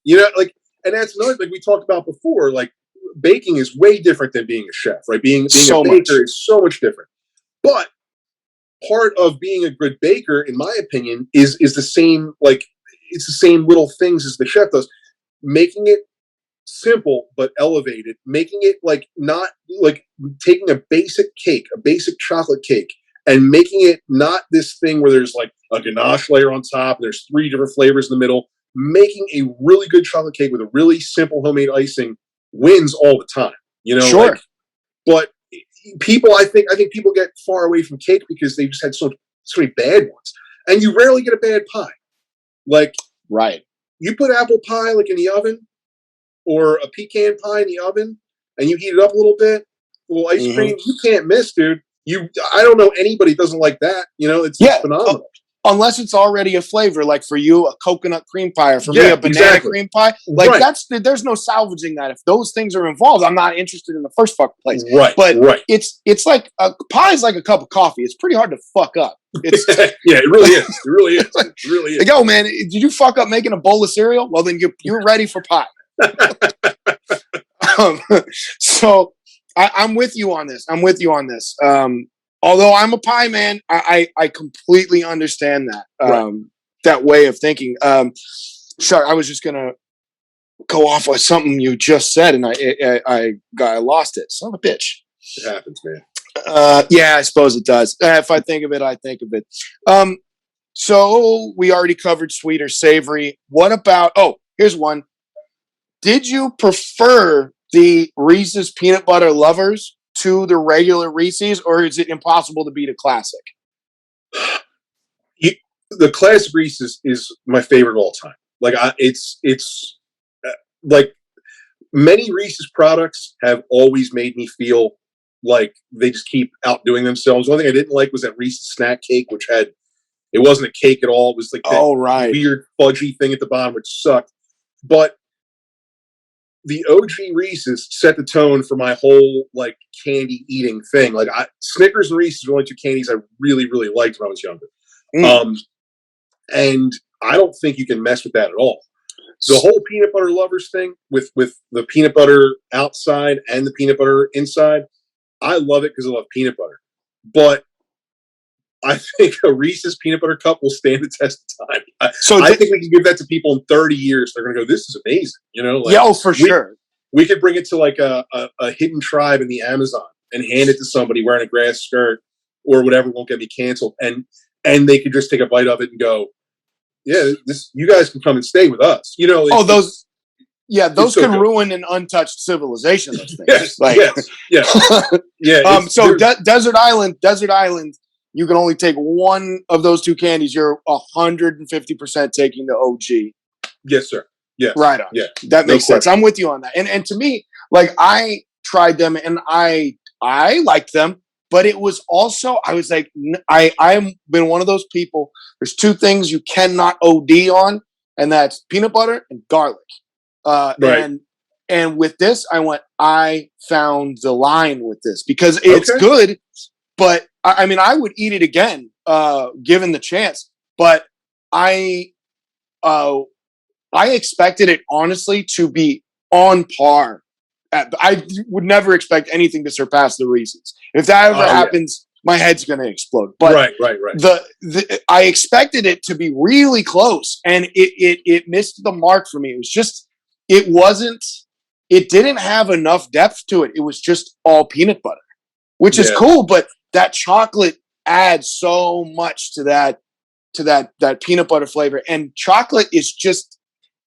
and that's another thing we talked about before. Like baking is way different than being a chef, right? Being a baker is so much different. But part of being a good baker, in my opinion, is the same, like it's the same little things as the chef does. Making it simple but elevated, making it like not like taking a basic cake, a basic chocolate cake, and making it not this thing where there's like a ganache layer on top, there's 3 different flavors in the middle. Making a really good chocolate cake with a really simple homemade icing wins all the time, Sure. But people, I think people get far away from cake because they just had so many bad ones, and you rarely get a bad pie. Like, right, you put apple pie like in the oven, or a pecan pie in the oven, and you heat it up a little bit. A little ice cream, you can't miss, dude. I don't know anybody doesn't like that. It's phenomenal. Unless it's already a flavor, like for you, a coconut cream pie, or for me, a banana cream pie. Like there's no salvaging that. If those things are involved, I'm not interested in the first fucking place. Right. But it's like a pie is like a cup of coffee. It's pretty hard to fuck up. It's yeah, it really is. It really is. It really is. Like, yo, man, did you fuck up making a bowl of cereal? Well, then you're ready for pie. So I'm with you on this. Although I'm a pie man, I completely understand that that way of thinking. Sorry, I was just gonna go off of something you just said, and I lost it. Son of a bitch. It happens, man. Yeah, I suppose it does. If I think of it, I think of it. So we already covered sweet or savory. What about? Oh, here's one. Did you prefer the Reese's peanut butter lovers to the regular Reese's, or is it impossible to beat a classic? the classic Reese's is my favorite of all time. Like it's like many Reese's products have always made me feel like they just keep outdoing themselves. One thing I didn't like was that Reese's snack cake, which had it wasn't a cake at all. It was like that weird fudgy thing at the bottom, which sucked. But the OG Reese's set the tone for my whole like candy eating thing. Like Snickers and Reese's were only two candies I really, really liked when I was younger. And I don't think you can mess with that at all. The whole peanut butter lovers thing with the peanut butter outside and the peanut butter inside, I love it because I love peanut butter. But I think a Reese's peanut butter cup will stand the test of time. I think we can give that to people in 30 years. They're going to go, this is amazing. You know? Like, yeah, for sure. We could bring it to like a hidden tribe in the Amazon and hand it to somebody wearing a grass skirt or whatever won't get me canceled. And they could just take a bite of it and go, yeah, you guys can come and stay with us. You know? Those so can good. ruin an untouched civilization. Those things. Yes, like, yeah. Desert Island. You can only take one of those two candies. You're 150% taking the OG. Yes, sir. Yes. Right on. Yeah. That makes sense. I'm with you on that. And to me, like I tried them and I liked them, but it was also, I was like, I've been one of those people. There's two things you cannot OD on, and that's peanut butter and garlic. Right. And with this, I found the line with this because it's good, but I mean, I would eat it again, given the chance, but I expected it honestly to be on par. I would never expect anything to surpass the Reese's. If that ever happens, my head's going to explode. But right. I expected it to be really close, and it missed the mark for me. It was just, it didn't have enough depth to it. It was just all peanut butter, which is cool, but that chocolate adds so much to that peanut butter flavor. And chocolate is just,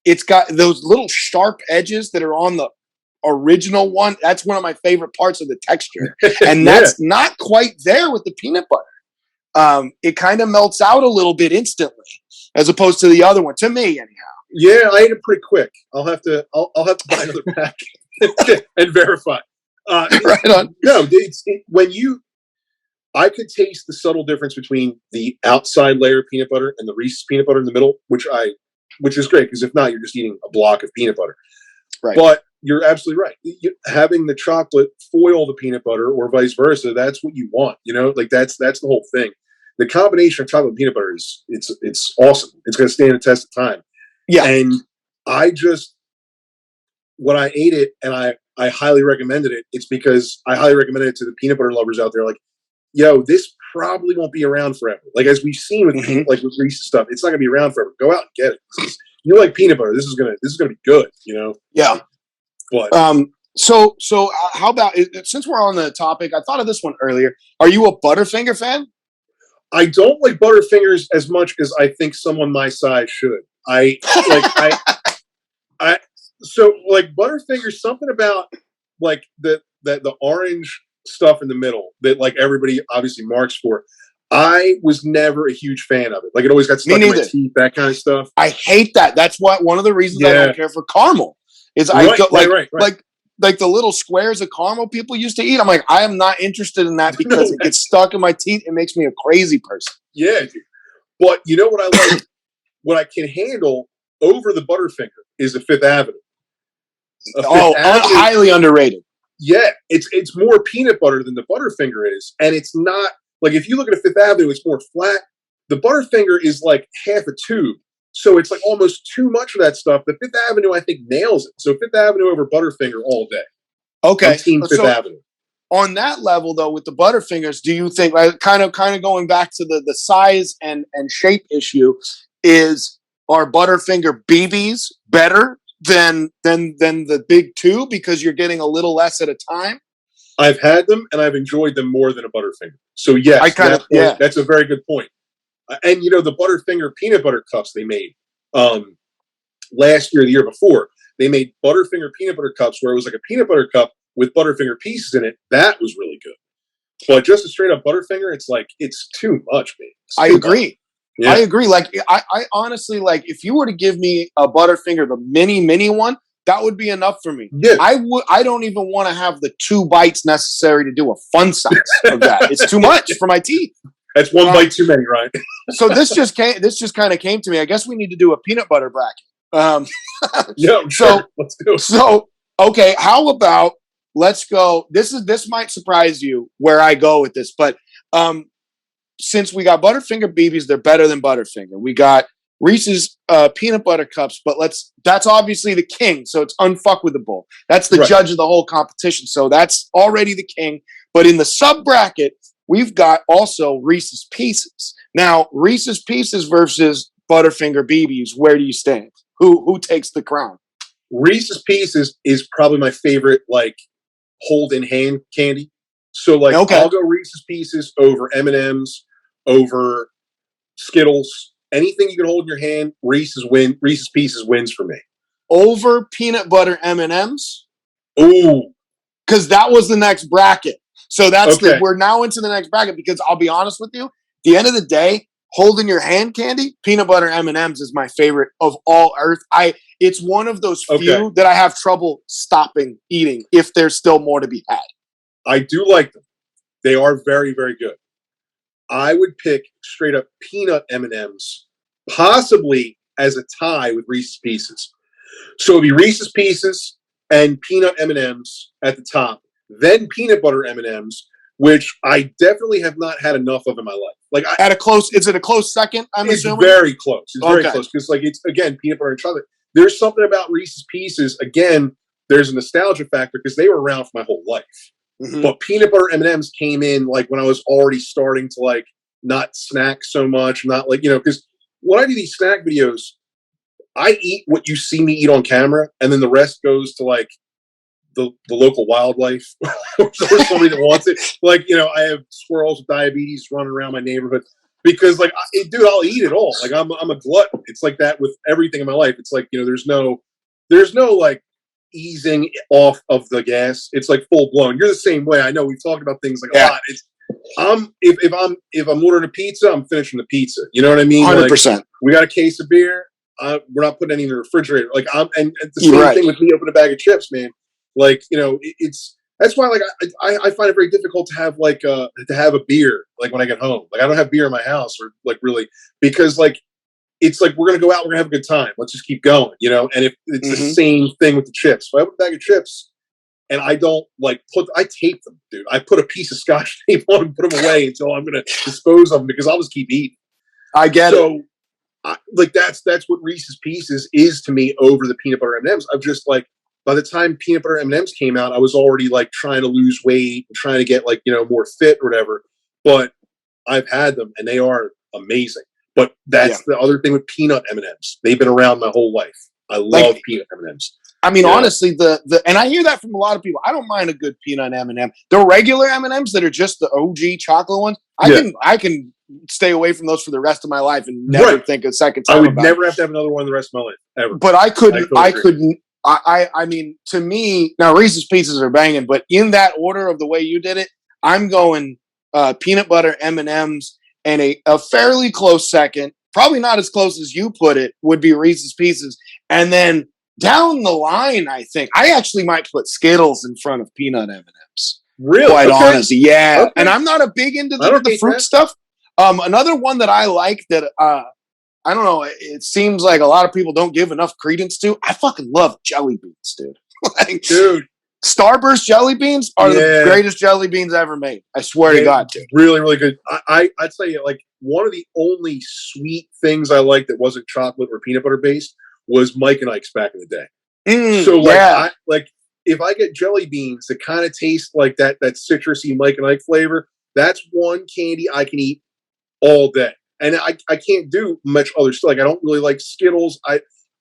it's got those little sharp edges that are on the original one. That's one of my favorite parts of the texture. And that's not quite there with the peanut butter. It kind of melts out a little bit instantly as opposed to the other one, to me anyhow. Yeah, I ate it pretty quick. I'll have to buy another pack and verify. Right on. No, I could taste the subtle difference between the outside layer of peanut butter and the Reese's peanut butter in the middle, which is great because if not, you're just eating a block of peanut butter. Right. But you're absolutely right. Having the chocolate foil the peanut butter or vice versa, that's what you want. You know, like that's the whole thing. The combination of chocolate and peanut butter it's awesome. It's going to stand the test of time. Yeah. And when I ate it and I highly recommended it, it's because I highly recommended it to the peanut butter lovers out there. Like, yo, this probably won't be around forever. Like as we've seen with with Reese's stuff, it's not going to be around forever. Go out and get it. You like peanut butter? This is gonna be good. You know? Yeah. But so how about, since we're on the topic, I thought of this one earlier. Are you a Butterfinger fan? I don't like Butterfingers as much as I think someone my size should. So Butterfingers, something about like the orange stuff in the middle that like everybody obviously marks for. I was never a huge fan of it. Like it always got stuck in my teeth, that kind of stuff. I hate that. That's one of the reasons I don't care for caramel. Is like the little squares of caramel people used to eat. I'm like, I am not interested in that because it gets stuck in my teeth. It makes me a crazy person. Yeah, dude. But you know what I like? What I can handle over the Butterfinger is the Fifth Avenue. Highly underrated. Yeah, it's more peanut butter than the Butterfinger is, and it's not like if you look at a Fifth Avenue, it's more flat. The Butterfinger is like half a tube, so it's like almost too much of that stuff. The Fifth Avenue, I think, nails it. So Fifth Avenue over Butterfinger all day. Okay, I'm team Fifth Avenue. On that level, though, with the Butterfingers, do you think, kind of going back to the size and shape issue, are Butterfinger BBs better than the big two because you're getting a little less at a time? I've had them and I've enjoyed them more than a Butterfinger. So yes, that's a very good point. And you know the Butterfinger peanut butter cups they made last year, the year before, they made Butterfinger peanut butter cups where it was like a peanut butter cup with Butterfinger pieces in it. That was really good. But just a straight up Butterfinger, it's like it's too much, man. I agree. I agree. Like, I honestly, like, if you were to give me a Butterfinger, the mini one, that would be enough for me. Yeah. I don't even want to have the 2 bites necessary to do a fun size of that. It's too much for my teeth. That's one bite too many, right? So this just kind of came to me. I guess we need to do a peanut butter bracket. Yeah, sure. Let's do it. So, okay, how about let's go. This might surprise you where I go with this, but since we got Butterfinger BBs, they're better than Butterfinger. We got Reese's peanut butter cups, but that's obviously the king, so it's unfuckwithable. That's the judge of the whole competition, so that's already the king. But in the sub bracket, we've got also Reese's Pieces. Now, Reese's Pieces versus Butterfinger BBs, where do you stand? Who takes the crown? Reese's Pieces is probably my favorite, like, hold in hand candy. So, like, I'll go Reese's Pieces over M&M's, over Skittles. Anything you can hold in your hand, Reese's Pieces wins for me. Over peanut butter M&Ms? Ooh. Because that was the next bracket. So that's we're now into the next bracket, because I'll be honest with you, at the end of the day, holding your hand candy, peanut butter M&Ms is my favorite of all earth. It's one of those few that I have trouble stopping eating if there's still more to be had. I do like them. They are very, very good. I would pick straight up peanut M&Ms, possibly as a tie with Reese's Pieces. So it'd be Reese's Pieces and peanut M&Ms at the top, then peanut butter M&Ms, which I definitely have not had enough of in my life. Like, is it a close second? It's very close. It's very close because, like, it's again peanut butter and chocolate. There's something about Reese's Pieces. Again, there's a nostalgia factor because they were around for my whole life. Mm-hmm. But peanut butter M&Ms came in like when I was already starting to like not snack so much, not like, because when I do these snack videos, I eat what you see me eat on camera, and then the rest goes to like the local wildlife or somebody that wants it. Like, I have squirrels with diabetes running around my neighborhood because, like, dude, I'll eat it all. Like, I'm a glutton. It's like that with everything in my life. It's like, there's no like easing off of the gas. It's like full blown. You're the same way. I know we've talked about things like a lot. It's if I'm ordering a pizza, I'm finishing the pizza. You know what I mean? 100%. Like, we got a case of beer. We're not putting any in the refrigerator. Like, and the same thing with me opening a bag of chips, man. Like, that's why, like, I find it very difficult to have like to have a beer like when I get home. Like, I don't have beer in my house, or like, really, because like it's like we're gonna go out, we're gonna have a good time. Let's just keep going, And if it's the same thing with the chips, if I open a bag of chips and I don't like I tape them, dude. I put a piece of Scotch tape on and put them away until I'm gonna dispose of them because I'll just keep eating. I get it. Like that's what Reese's Pieces is to me over the peanut butter M&Ms. I've just like, by the time peanut butter M&Ms came out, I was already like trying to lose weight and trying to get like, more fit or whatever. But I've had them and they are amazing. But that's the other thing with peanut M&Ms. They've been around my whole life. I love peanut M&Ms. I mean, honestly, and I hear that from a lot of people. I don't mind a good peanut M&M. The regular M&Ms that are just the OG chocolate ones, I can stay away from those for the rest of my life and never think a second time. I would never have to have another one the rest of my life ever. But I mean, to me, now Reese's Pieces are banging, but in that order of the way you did it, I'm going peanut butter M&Ms, and a fairly close second, probably not as close as you put it, would be Reese's Pieces. And then down the line, I think I actually might put Skittles in front of peanut M&Ms. Really? Quite honestly, yeah. Okay. And I'm not a big into the fruit stuff. Another one that I like that I don't know, it seems like a lot of people don't give enough credence to. I fucking love jelly beans, dude. Like, dude, Starburst jelly beans are the greatest jelly beans ever made. I swear to God, dude. Really, really good. I'd tell you, like, one of the only sweet things I liked that wasn't chocolate or peanut butter based was Mike and Ike's back in the day. So, like, if I get jelly beans that kind of taste like that citrusy Mike and Ike flavor, that's one candy I can eat all day. And I can't do much other stuff. Like, I don't really like Skittles.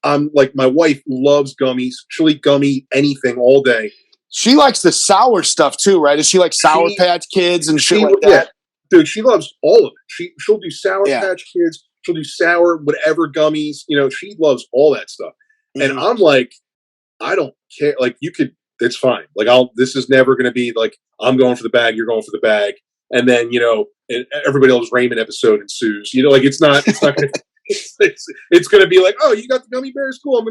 I'm like, my wife loves gummies. She'll eat gummy anything all day. She likes the sour stuff too, right? Is she like Sour Patch Kids and shit like that? Yeah. Dude, she loves all of it. She'll do Sour Patch Kids. She'll do sour whatever gummies. She loves all that stuff. Mm-hmm. And I'm like, I don't care. Like, it's fine. Like, this is never going to be like, I'm going for the bag, you're going for the bag. and then everybody else Raymond episode ensues. Like it's not gonna. It's gonna be like, oh, you got the gummy bears, cool.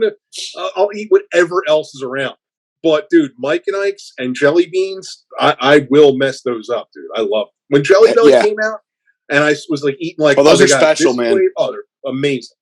I'll eat whatever else is around. But dude, Mike and Ike's and jelly beans, I will mess those up, dude. I love them. When Jelly Belly came out, and I was like eating like, those are special, man. Oh, they're amazing.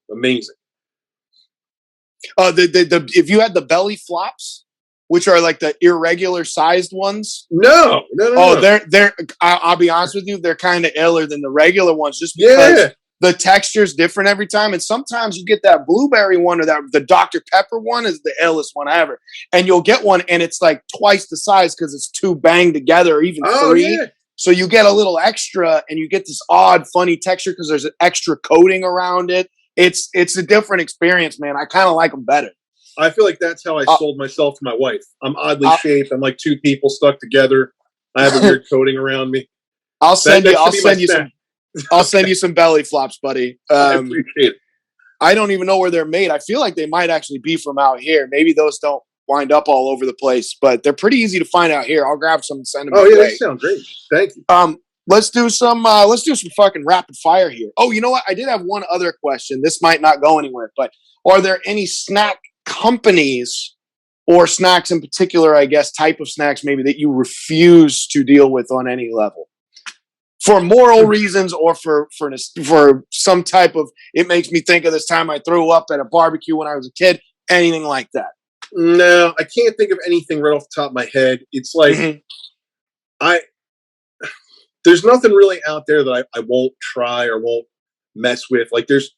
If you had the belly flops, which are like the irregular sized ones, no. They're. I'll be honest with you, they're kind of iller than the regular ones, just because the texture's different every time. And sometimes you get that blueberry one or the Dr. Pepper one is the illest one ever, and you'll get one and it's like twice the size because it's two banged together, or even three. Yeah. So you get a little extra, and you get this odd, funny texture because there's an extra coating around it. It's a different experience, man. I kind of like them better. I feel like that's how I sold myself to my wife. I'm oddly shaped. I'm like two people stuck together. I have a weird coating around me. I'll send you some belly flops, buddy. I appreciate it. I don't even know where they're made. I feel like they might actually be from out here. Maybe those don't wind up all over the place, but they're pretty easy to find out here. I'll grab some and send them. Oh yeah, they sound great. Thank you. Let's do some fucking rapid fire here. Oh, you know what? I did have one other question. This might not go anywhere, but are there any snack companies or snacks in particular, I guess, type of snacks maybe that you refuse to deal with on any level? For moral reasons or for some type of, it makes me think of this time I threw up at a barbecue when I was a kid, anything like that. No, I can't think of anything right off the top of my head. It's like, there's nothing really out there that I won't try or won't mess with. Like there's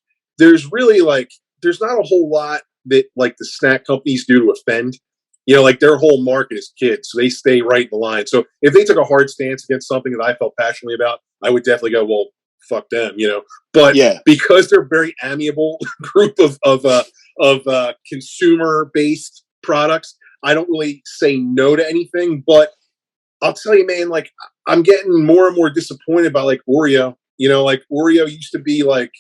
really like, there's not a whole lot that like the snack companies do to offend. Like their whole market is kids, so they stay right in the line. So if they took a hard stance against something that I felt passionately about, I would definitely go, well, fuck them, But because they're a very amiable group of consumer-based products, I don't really say no to anything. But I'll tell you, man, like I'm getting more and more disappointed by like Oreo. Like Oreo used to be like,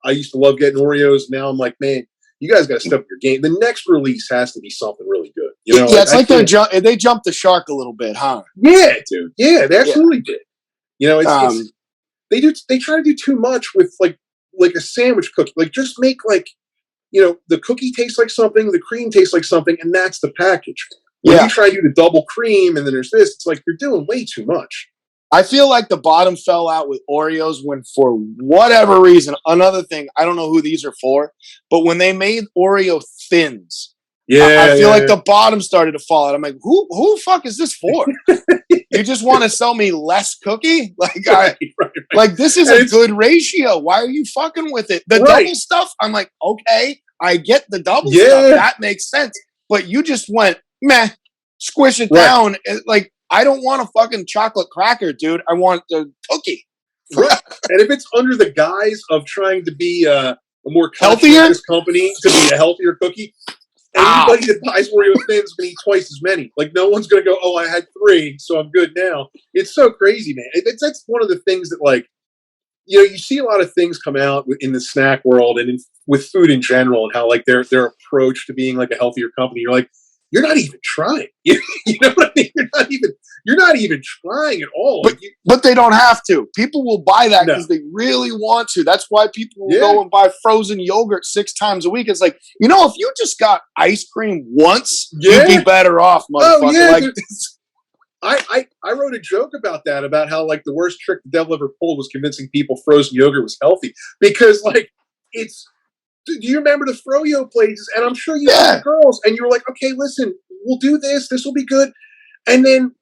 I used to love getting Oreos. Now I'm like, man, you guys got to step up your game. The next release has to be something really good. It's like they jumped the shark a little bit, huh? Yeah, dude. Yeah, they absolutely did. They try to do too much with like a sandwich cookie. Like just make like, the cookie tastes like something, the cream tastes like something, and that's the package. When you try to do the double cream and then there's this, it's like you're doing way too much. I feel like the bottom fell out with Oreos when, for whatever reason, another thing, I don't know who these are for, but when they made Oreo Thins, I feel like the bottom started to fall out. I'm like, who the fuck is this for? You just want to sell me less cookie? Like, like this is a good ratio. Why are you fucking with it? The double stuff, I'm like, okay, I get the double stuff. That makes sense. But you just went, meh, squish it down. Like, I don't want a fucking chocolate cracker, dude. I want the cookie. Right. And if it's under the guise of trying to be a more healthier company to be a healthier cookie, anybody that buys Oreo Thins is going to eat twice as many. Like no one's going to go, oh, I had 3, so I'm good now. It's so crazy, man. That's one of the things that like, you see a lot of things come out in the snack world and with food in general, and how like their approach to being like a healthier company. You're like, you're not even trying. You know what I mean? You're not even trying at all. But they don't have to. People will buy that because they really want to. That's why people will go and buy frozen yogurt 6 times a week. It's like, if you just got ice cream once, you'd be better off, motherfucker. I wrote a joke about that, about how like the worst trick the devil ever pulled was convincing people frozen yogurt was healthy. Because like do you remember the froyo places? And I'm sure you had girls, and you were like, okay, listen, we'll do this. This will be good. And then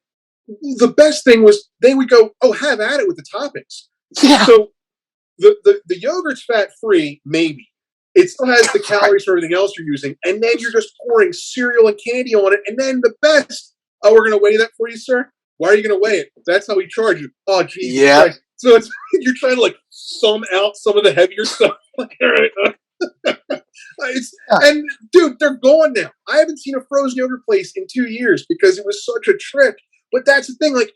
the best thing was they would go, oh, have at it with the toppings. Yeah. So the yogurt's fat-free, maybe. It still has the calories for everything else you're using. And then you're just pouring cereal and candy on it. And then the best, oh, we're going to weigh that for you, sir? Why are you going to weigh it? That's how we charge you. Oh, Jesus Christ. So you're trying to like thumb out some of the heavier stuff. Like, all right, and dude, they're gone now. I haven't seen a frozen yogurt place in 2 years because it was such a trick. But that's the thing. Like,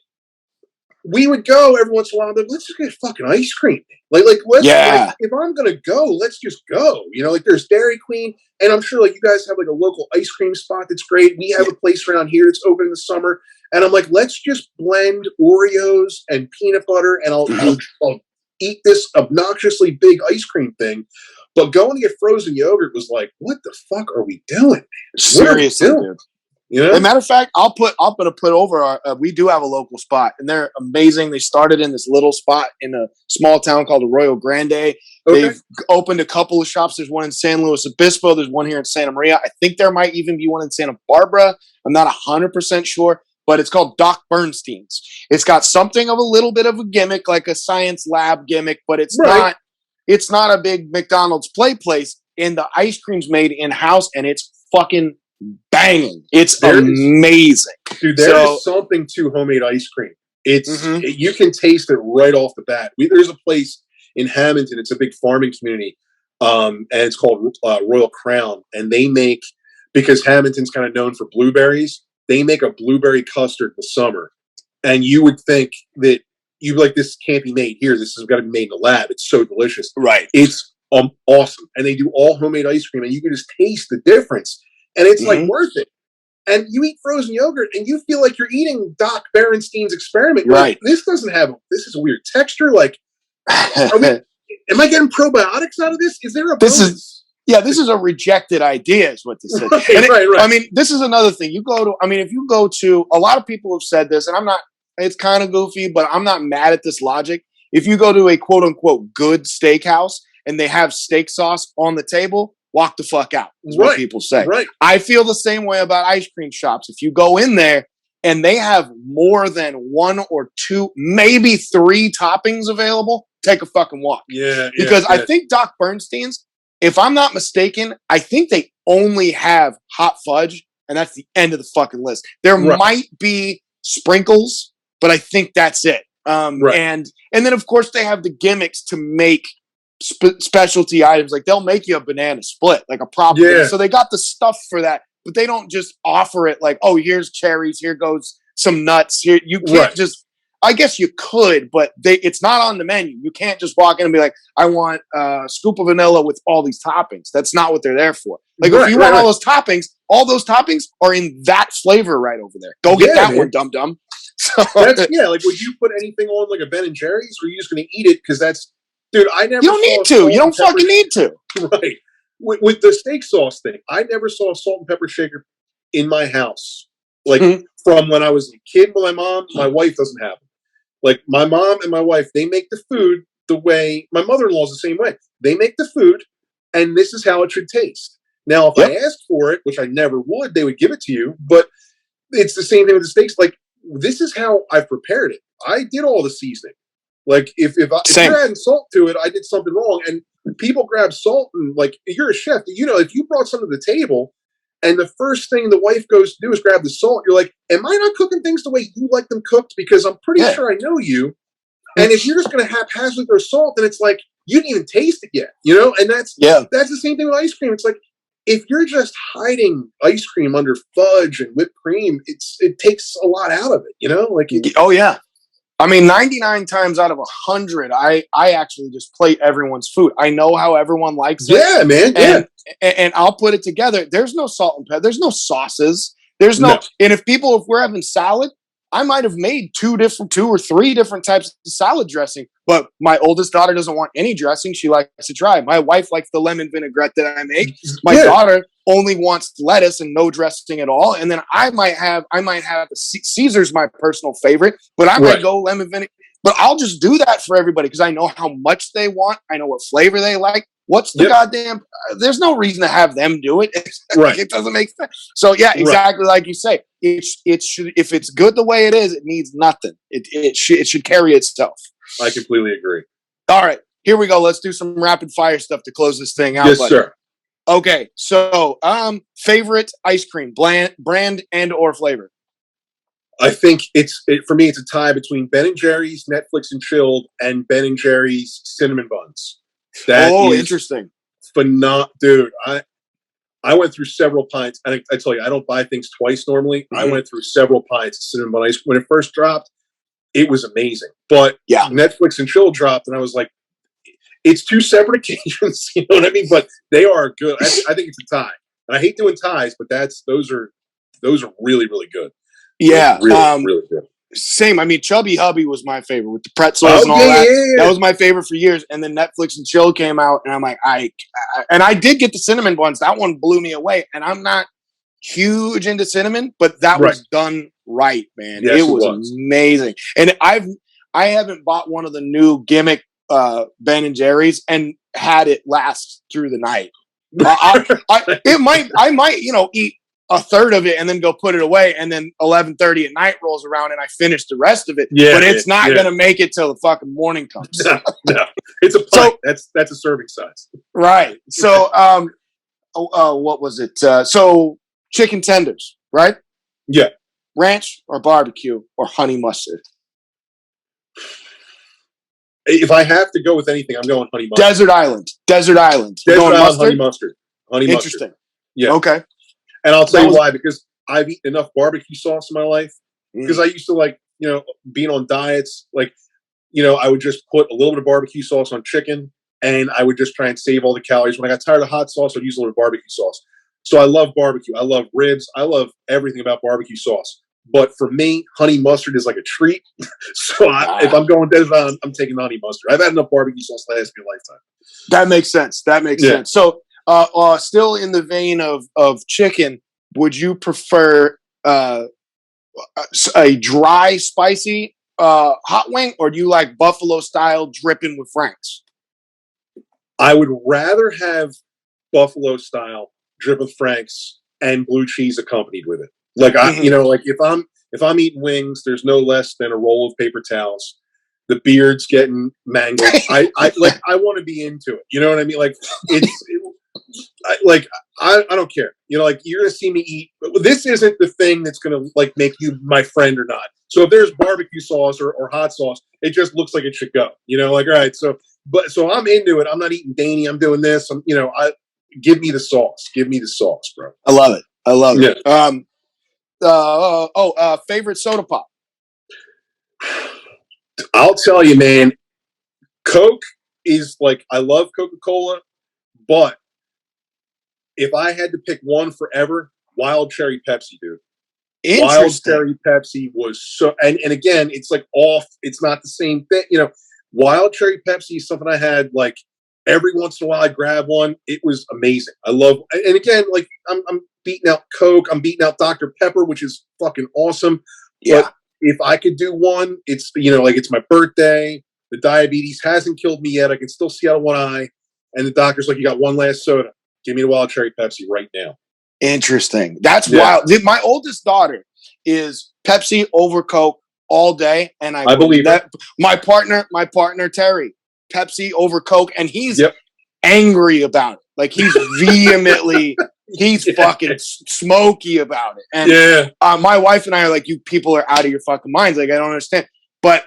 we would go every once in a while. Like, let's just get fucking ice cream. Like let's. Like, if I'm gonna go, let's just go. Like there's Dairy Queen, and I'm sure like you guys have like a local ice cream spot that's great. We have a place around here that's open in the summer, And I'm like, let's just blend Oreos and peanut butter, and I'll eat this obnoxiously big ice cream thing. But going to get frozen yogurt was like, what the fuck are we doing? Seriously, dude. You know? As a matter of fact, I'm gonna put over our. We do have a local spot, and they're amazing. They started in this little spot in a small town called Arroyo Grande. Okay. They've opened a couple of shops. There's one in San Luis Obispo. There's one here in Santa Maria. I think there might even be one in Santa Barbara. I'm not 100% sure, but it's called Doc Bernstein's. It's got something of a little bit of a gimmick, like a science lab gimmick, but it's not. It's not a big McDonald's play place. And the ice cream's made in house, and it's fucking banging. It's amazing. Dude, there is something to homemade ice cream. It's you can taste it right off the bat. There's a place in Hamilton. It's a big farming community, and it's called Royal Crown. And they make, because Hamilton's kind of known for blueberries, they make a blueberry custard in the summer. And you would think that you'd be like, this can't be made here. This has got to be made in the lab. It's so delicious. Right. It's awesome. And they do all homemade ice cream, and you can just taste the difference. And it's like worth it. And you eat frozen yogurt, and you feel like you're eating Doc Berenstein's experiment. Right. Like, this is a weird texture. Like, am I getting probiotics out of this? Is there a bonus? This is a rejected idea, is what this is. Right. I mean, this is another thing. If you go to, a lot of people have said this, and it's kind of goofy, but I'm not mad at this logic. If you go to a quote unquote good steakhouse and they have steak sauce on the table, walk the fuck out, is what people say. Right. I feel the same way about ice cream shops. If you go in there and they have more than one or two, maybe three toppings available, take a fucking walk. Because I think Doc Bernstein's, if I'm not mistaken, I think they only have hot fudge, and that's the end of the fucking list. There might be sprinkles, but I think that's it. And then, of course, they have the gimmicks to make specialty items. Like, they'll make you a banana split, like a prop. So they got the stuff for that, but they don't just offer it like, oh, here's cherries, here goes some nuts. Here, you can't just. I guess you could, but it's not on the menu. You can't just walk in and be like, I want a scoop of vanilla with all these toppings. That's not what they're there for. Like, if you want all those toppings are in that flavor right over there. Go get that one, dum-dum. So, like, would you put anything on like a Ben & Jerry's, or are you just going to eat it? Because that's, dude, I never. You don't need to. You don't fucking need to. Right. With the steak sauce thing, I never saw a salt and pepper shaker in my house. Like, from when I was a kid with my wife doesn't have them. Like, my mom and my wife, they make the food the way, my mother-in-law's the same way. They make the food, and this is how it should taste. Now, if I asked for it, which I never would, they would give it to you. But it's the same thing with the steaks. Like, this is how I've prepared it. I did all the seasoning. Like, if you're adding salt to it, I did something wrong. And people grab salt, and, like, you're a chef. If you brought something to the table, and the first thing the wife goes to do is grab the salt, you're like, am I not cooking things the way you like them cooked? Because I'm pretty sure I know you. And if you're just going to haphazardly throw salt, then it's like, you didn't even taste it yet, And that's the same thing with ice cream. It's like, if you're just hiding ice cream under fudge and whipped cream, it takes a lot out of it, Like, oh yeah. I mean, 99 times out of 100, I actually just plate everyone's food. I know how everyone likes it. Yeah, man. And I'll put it together. There's no salt and pepper. There's no sauces. There's no. And if we're having salad, I might have made two or three different types of salad dressing. But my oldest daughter doesn't want any dressing. She likes to try. My wife likes the lemon vinaigrette that I make. My daughter only wants lettuce and no dressing at all. And then I might have Caesar's my personal favorite, but I might go lemon vinegar. But I'll just do that for everybody because I know how much they want. I know what flavor they like. What's the goddamn? There's no reason to have them do it. It doesn't make sense. So exactly like you say. It should, if it's good the way it is, it needs nothing. It should carry itself. I completely agree. All right, here we go. Let's do some rapid fire stuff to close this thing out. Yes, sir. Okay, so favorite ice cream brand and or flavor. I think for me, it's a tie between Ben & Jerry's Netflix and Chilled and Ben & Jerry's Cinnamon Buns. That is interesting. Phenomenal, dude. I went through several pints. I tell you, I don't buy things twice normally. Mm-hmm. I went through several pints of cinnamon bun ice. When it first dropped, it was amazing. But Netflix and Chill dropped, and I was like, it's two separate occasions. You know what I mean? But they are good. I think it's a tie. And I hate doing ties, but those are really, really good. Yeah. Really, really good. Same. I mean, Chubby Hubby was my favorite with the pretzels and all that. Yeah. That was my favorite for years. And then Netflix and Chill came out, and I'm like, and I did get the cinnamon buns. That one blew me away. And I'm not huge into cinnamon, but that was done right, man. Yes, it was amazing. And I haven't bought one of the new gimmick Ben and Jerry's and had it last through the night. I might, eat a third of it and then go put it away, and then 11:30 at night rolls around and I finish the rest of it. Yeah, but it's not gonna make it till the fucking morning comes. No. It's a pint. That's a serving size. Right. So what was it? So chicken tenders, right? Yeah. Ranch or barbecue or honey mustard? If I have to go with anything, I'm going honey mustard. Desert Island. Mustard? Honey mustard. Interesting. Yeah. Okay. And I'll tell you why, because I've eaten enough barbecue sauce in my life. Because I used to being on diets, I would just put a little bit of barbecue sauce on chicken, and I would just try and save all the calories. When I got tired of hot sauce, I'd use a little barbecue sauce. So I love barbecue. I love ribs. I love everything about barbecue sauce. But for me, honey mustard is like a treat. So if I'm going desert island, I'm taking honey mustard. I've had enough barbecue sauce to last me a lifetime. That makes sense. Sense. So still in the vein of chicken, would you prefer a dry, spicy hot wing, or do you like buffalo style dripping with Frank's? I would rather have buffalo style drip with Frank's and blue cheese accompanied with it. If I'm eating wings, there's no less than a roll of paper towels. The beard's getting mangled. I want to be into it. You know what I mean? I don't care. You're gonna see me eat. This isn't the thing that's gonna make you my friend or not. So if there's barbecue sauce or hot sauce, it just looks like it should go. All right. So I'm into it. I'm not eating Danny. I'm doing this. Give me the sauce. Give me the sauce, bro. I love it. Favorite soda pop? I'll tell you, man. Coke is I love Coca-Cola, but if I had to pick one forever, Wild Cherry Pepsi, dude. Wild Cherry Pepsi was so, and again, it's off. It's not the same thing, Wild Cherry Pepsi is something I had every once in a while. I grab one. It was amazing. I love, and again, I'm beating out Coke. I'm beating out Dr. Pepper, which is fucking awesome. Yeah. But if I could do one, it's it's my birthday. The diabetes hasn't killed me yet. I can still see out of one eye, and the doctor's like, "You got one last soda. Give me the Wild Cherry Pepsi right now." Interesting. That's wild. My oldest daughter is Pepsi over Coke all day, and I believe that. My partner Terry, Pepsi over Coke, and he's angry about it. He's vehemently, he's fucking smoky about it. And my wife and I are you people are out of your fucking minds. I don't understand. But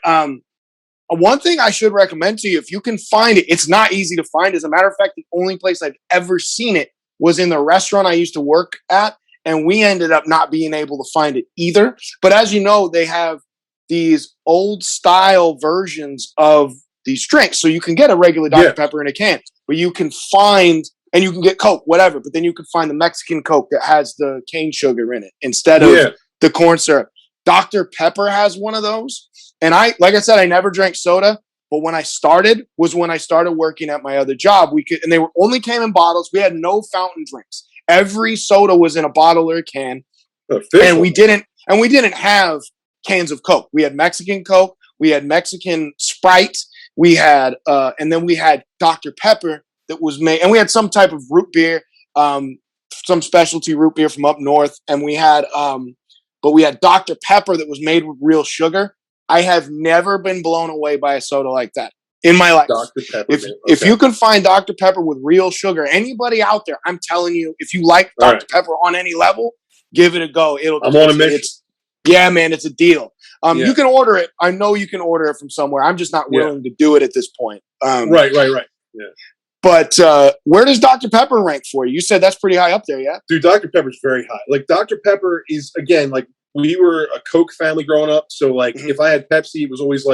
one thing I should recommend to you, if you can find it, it's not easy to find. As a matter of fact, the only place I've ever seen it was in the restaurant I used to work at, and we ended up not being able to find it either. But as you know, they have these old style versions of these drinks. So you can get a regular Dr. Pepper in a can, but you can find, and you can get Coke, whatever, but then you can find the Mexican Coke that has the cane sugar in it instead of the corn syrup. Dr. Pepper has one of those. And like I said, I never drank soda, but when I started working at my other job, and they only came in bottles. We had no fountain drinks. Every soda was in a bottle or a can. And we didn't have cans of Coke. We had Mexican Coke, we had Mexican Sprite, we had and then we had Dr. Pepper that was made, and we had some type of root beer, some specialty root beer from up north, and we had Dr. Pepper that was made with real sugar. I have never been blown away by a soda like that in my life. Dr. Pepper. If you can find Dr. Pepper with real sugar, anybody out there, I'm telling you, if you like Dr. Pepper on any level, give it a go. I'm on a mission. Yeah, man, it's a deal. You can order it. I know you can order it from somewhere. I'm just not willing to do it at this point. Right. Yeah. But where does Dr. Pepper rank for you? You said that's pretty high up there, yeah? Dude, Dr. Pepper's very high. Dr. Pepper is, again, we were a Coke family growing up. So, if I had Pepsi, it was always,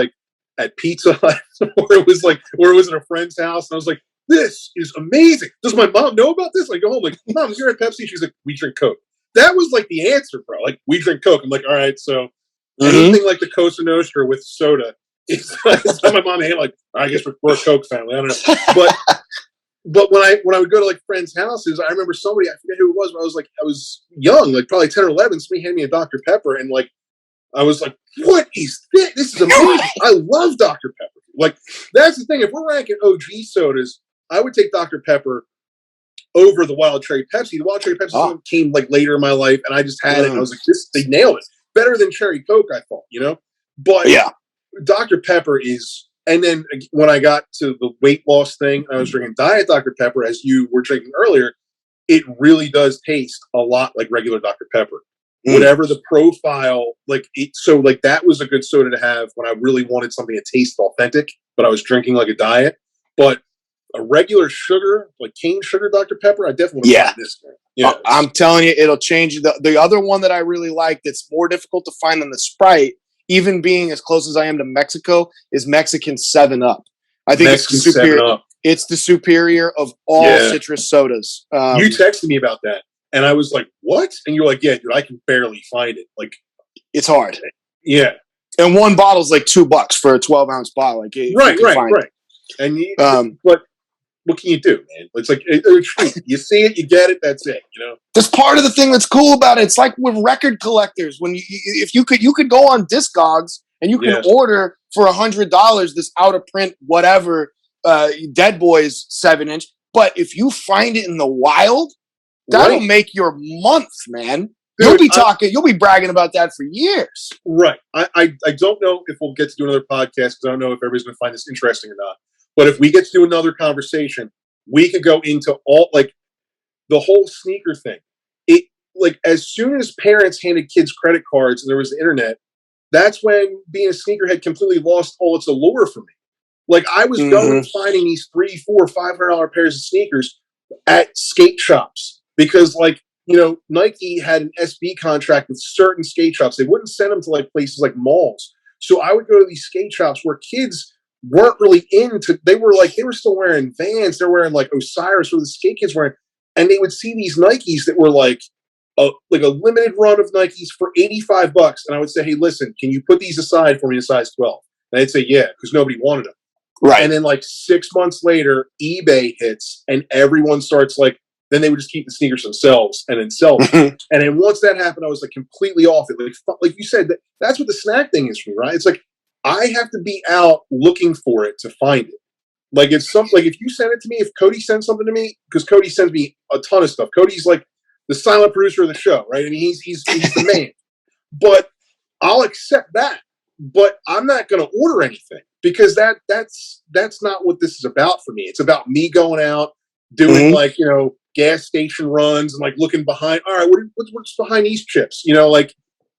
at Pizza Hut, or it was at a friend's house. And I was like, this is amazing. Does my mom know about this? I go home, Mom, you're at Pepsi? She's like, we drink Coke. that was like the answer, bro. Like, we drink Coke. I'm like, all right, so anything like the Cosa Nostra with soda is on my mom hand. Like, I guess we're a Coke family. I don't know, but when I would go to like friends' houses, I remember somebody, I forget who it was, but I was young, like probably 10 or 11. Somebody handed me a Dr. Pepper, and like I was like, "What is this? This is amazing! I love Dr. Pepper." Like, that's the thing. If we're ranking OG sodas, I would take Dr. Pepper over the Wild Cherry Pepsi. The Wild Cherry Pepsi came like later in my life, and I just had it. And I was like, they nailed it. Better than Cherry Coke, I thought, you know? But yeah, Dr. Pepper is, and then when I got to the weight loss thing, I was drinking Diet Dr. Pepper, as you were drinking earlier, it really does taste a lot like regular Dr. Pepper. Whatever the profile, so that was a good soda to have when I really wanted something that tasted authentic, but I was drinking like a diet. But a regular sugar, like cane sugar Dr. Pepper, I definitely want this. Yeah, I'm telling you, it'll change. The other one that I really like that's more difficult to find than the Sprite, even being as close as I am to Mexico, is Mexican 7-Up. I think it's the superior. It's the superior of all citrus sodas. You texted me about that, and I was like, "What?" And you're like, "Yeah, dude, I can barely find it. Like, it's hard." Yeah, and one bottle's like $2 for a 12-ounce bottle. Like, right. And but what can you do, man? It's like you see it, you get it. That's it. You know, that's part of the thing that's cool about it. It's like with record collectors. When you could go on Discogs and you can order for $100 this out of print whatever Dead Boys 7-inch. But if you find it in the wild, that'll make your month, man. Dude, you'll be bragging about that for years. Right. I don't know if we'll get to do another podcast because I don't know if everybody's going to find this interesting or not. But if we get to do another conversation, we could go into all, like, the whole sneaker thing. It, like, as soon as parents handed kids credit cards and there was the internet, that's when being a sneakerhead completely lost all its allure for me. Like, I was going and finding these $300, $400, $500 pairs of sneakers at skate shops because, like, you know, Nike had an SB contract with certain skate shops. They wouldn't send them to like places like malls. So I would go to these skate shops where kids weren't really into. They were still wearing Vans. They're wearing like Osiris, or the skate kids wearing, and they would see these Nikes that were like a limited run of Nikes for $85. And I would say, hey, listen, can you put these aside for me in size 12? And they'd say, yeah, because nobody wanted them. Right. And then like 6 months later, eBay hits, and everyone starts like. Then they would just keep the sneakers themselves and then sell them. And then once that happened, I was like completely off it. Like you said, that's what the snack thing is for me, right? It's like I have to be out looking for it to find it. Like if you send it to me, if Cody sends something to me, because Cody sends me a ton of stuff. Cody's like the silent producer of the show, right? I mean, he's the man. But I'll accept that. But I'm not going to order anything because that's not what this is about for me. It's about me going out doing like, you know, gas station runs and like looking behind. All right, what's behind these chips? You know, like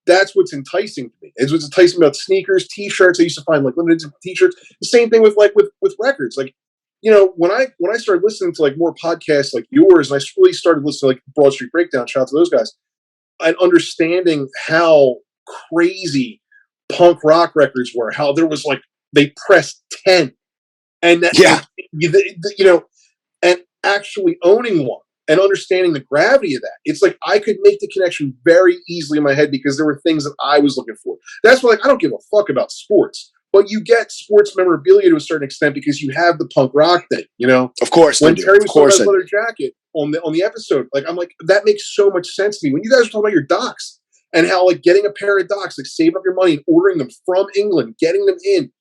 that's what's enticing to me. It's what's enticing about sneakers, t-shirts. I used to find like limited t-shirts. The same thing with records. Like, you know, when I started listening to like more podcasts like yours, and I really started listening to like Broad Street Breakdown, shout out to those guys, and understanding how crazy punk rock records were, how there was like they pressed 10, and that, you know, and actually owning one. And understanding the gravity of that. It's like I could make the connection very easily in my head because there were things that I was looking for. That's why, like, I don't give a fuck about sports. But you get sports memorabilia to a certain extent because you have the punk rock thing, you know? Of course. When Terry was talking about leather jacket on the episode, like, I'm like, that makes so much sense to me. When you guys were talking about your docs and how, like, getting a pair of docs, like, saving up your money and ordering them from England, getting them in,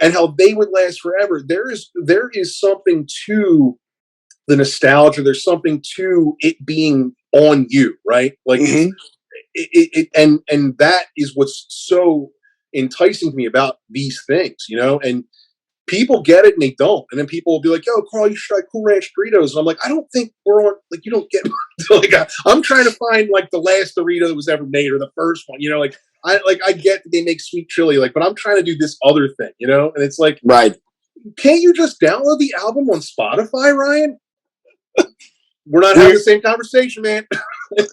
and how they would last forever. There is something to the nostalgia. There's something to it being on you, right? Like, and that is what's so enticing to me about these things, you know. And people get it and they don't, and then people will be like, "Yo, Carl, you should try Cool Ranch Doritos." And I'm like, I don't think we're on. Like, you don't get. Like, I'm trying to find like the last Dorito that was ever made or the first one, you know. Like, I get that they make sweet chili, like, but I'm trying to do this other thing, you know. And it's like, right? Can't you just download the album on Spotify, Ryan? We're not having the same conversation, man.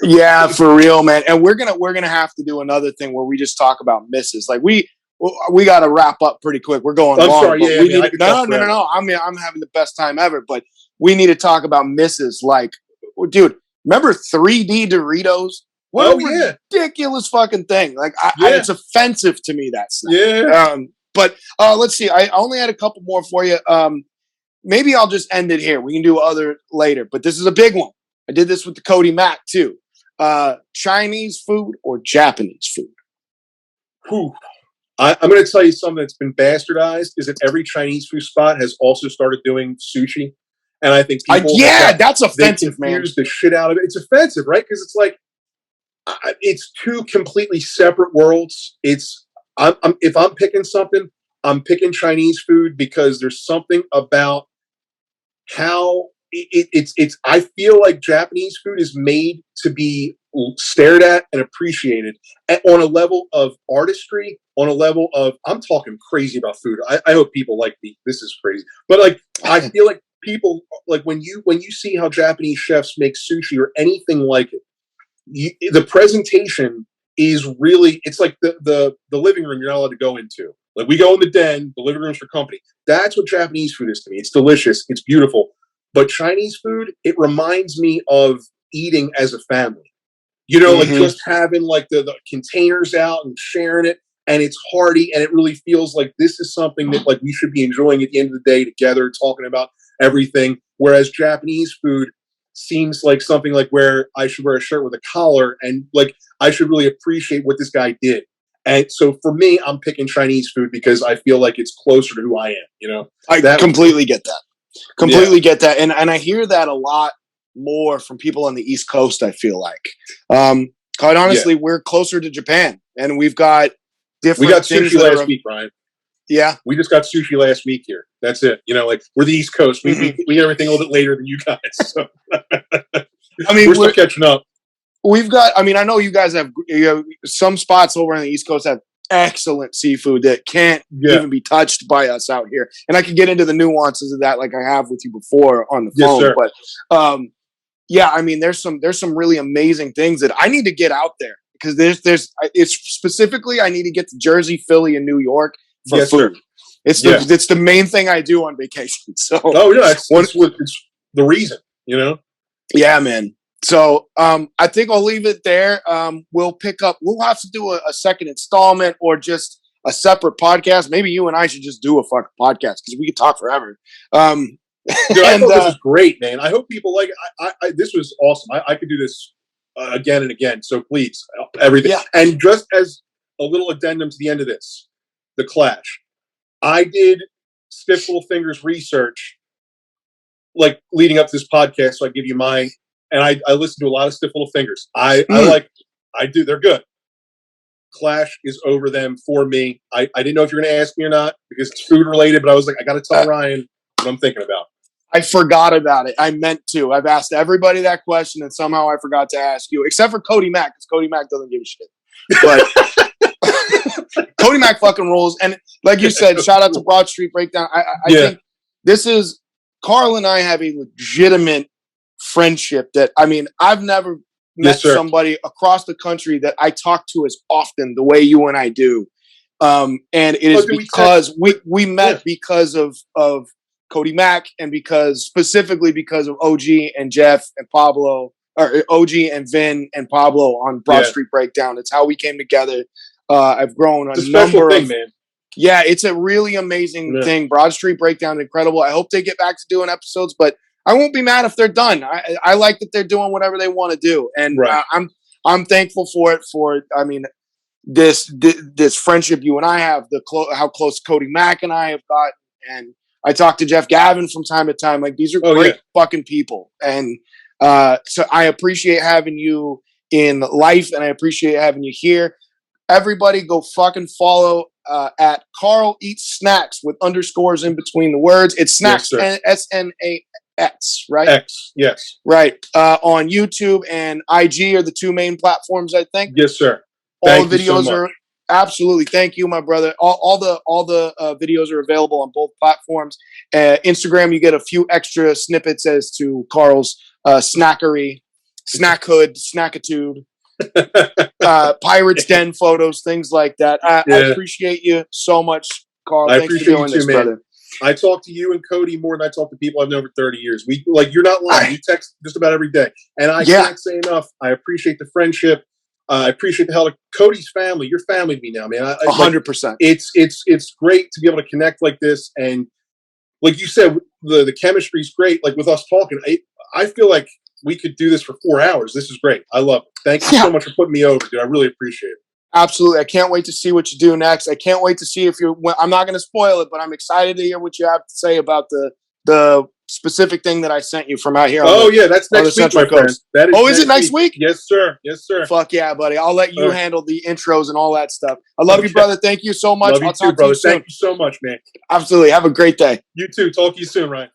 Yeah, for real, man. And we're gonna have to do another thing where we just talk about misses. Like we got to wrap up pretty quick. We're going long. Sorry, yeah, no. I'm having the best time ever, but we need to talk about misses. Like, dude, Remember 3D Doritos? What a ridiculous fucking thing. Like, it's offensive to me, that snack. Yeah. But let's see. I only had a couple more for you. Maybe I'll just end it here. We can do other later. But this is a big one. I did this with the Cody Mac, too. Chinese food or Japanese food? Whew. I'm going to tell you something that's been bastardized is that every Chinese food spot has also started doing sushi. And I think people that's offensive, man. The shit out of it. It's offensive, right? Because it's like, it's two completely separate worlds. If I'm picking something, I'm picking Chinese food because there's something about how I feel like Japanese food is made to be stared at and appreciated on a level of artistry, on a level of, I'm talking crazy about food. I hope people like me. This is crazy. But like, I feel like people, like when you see how Japanese chefs make sushi or anything like it, the presentation is really, it's like the living room you're not allowed to go into. Like we go in the den, the living room's for company. That's what Japanese food is to me. It's delicious. It's beautiful. But Chinese food, it reminds me of eating as a family. You know, like just having like the containers out and sharing it, and it's hearty, and it really feels like this is something that like we should be enjoying at the end of the day together, talking about everything. Whereas Japanese food seems like something like where I should wear a shirt with a collar, and like I should really appreciate what this guy did. And so for me, I'm picking Chinese food because I feel like it's closer to who I am. You know, I completely get that. Completely get that, and I hear that a lot more from people on the East Coast. I feel like, quite honestly, we're closer to Japan, and we've got different. We got sushi last week, Brian. Yeah, we just got sushi last week here. That's it. You know, like we're the East Coast. We get everything a little bit later than you guys. So. I mean, we're still catching up. We've got. I mean, I know you guys have some spots over on the East Coast have excellent seafood that can't even be touched by us out here. And I can get into the nuances of that like I have with you before on the phone. Sir. But I mean, there's some really amazing things that I need to get out there because it's specifically I need to get to Jersey, Philly, and New York for food. Sir. It's the main thing I do on vacation. So it's the reason, you know? Yeah, man. So I think I'll leave it there. We'll have to do a second installment or just a separate podcast. Maybe you and I should just do a fucking podcast because we could talk forever. Dude, I thought this was great, man. I hope people like it. This was awesome. I could do this again and again. So please, everything. Yeah. And just as a little addendum to the end of this, the Clash. I did Stiff Little Fingers research, like leading up to this podcast. So I give you mine. And I listen to a lot of Stiff Little Fingers. I do. They're good. Clash is over them for me. I didn't know if you're going to ask me or not because it's food related, but I was like, I got to tell Ryan what I'm thinking about. I forgot about it. I meant to. I've asked everybody that question, and somehow I forgot to ask you, except for Cody Mack, because Cody Mack doesn't give a shit. But Cody Mack fucking rules. And like you said, shout out to Broad Street Breakdown. I think this is Carl and I have a legitimate friendship that, I mean, I've never met somebody across the country that I talk to as often the way you and I do. And it is because we met because of Cody Mack and specifically because of OG and Jeff and Pablo, or OG and Vin and Pablo on Broad Street Breakdown. It's how we came together. I've grown a number of, man. Yeah, it's a really amazing thing. Broad Street Breakdown, incredible. I hope they get back to doing episodes, but I won't be mad if they're done. I like that they're doing whatever they want to do, and I'm thankful for it. I mean, this friendship you and I have, how close Cody Mack and I have got, and I talk to Jeff Gavin from time to time. Like, these are great fucking people, and so I appreciate having you in life, and I appreciate having you here. Everybody, go fucking follow at Carl Eats Snacks with underscores in between the words. It's Snacks, SNAX, right? X, yes. Right. On YouTube and IG are the two main platforms, I think. Yes, sir. All the videos are absolutely. Thank you, my brother. All the videos are available on both platforms. Instagram, you get a few extra snippets as to Carl's snackery, snackhood, snackitude, Pirates Den photos, things like that. I appreciate you so much, Carl. Thanks for doing this, brother. I talk to you and Cody more than I talk to people I've known for 30 years. You're not lying. We text just about every day. And I can't say enough. I appreciate the friendship. I appreciate the hell of Cody's family. Your family to me now, man. 100%. It's great to be able to connect like this. And like you said, the chemistry is great. Like with us talking, I feel like we could do this for 4 hours. This is great. I love it. Thank you so much for putting me over, dude. I really appreciate it. Absolutely. I can't wait to see what you do next. I can't wait to see if I'm not going to spoil it, but I'm excited to hear what you have to say about the specific thing that I sent you from out here. That's next week, my friend. That is it next week? Yes, sir. Yes, sir. Fuck yeah, buddy. I'll let you handle the intros and all that stuff. I love you, brother. Thank you so much. Love you too, brother. Thank you so much, man. Absolutely. Have a great day. You too. Talk to you soon, Ryan.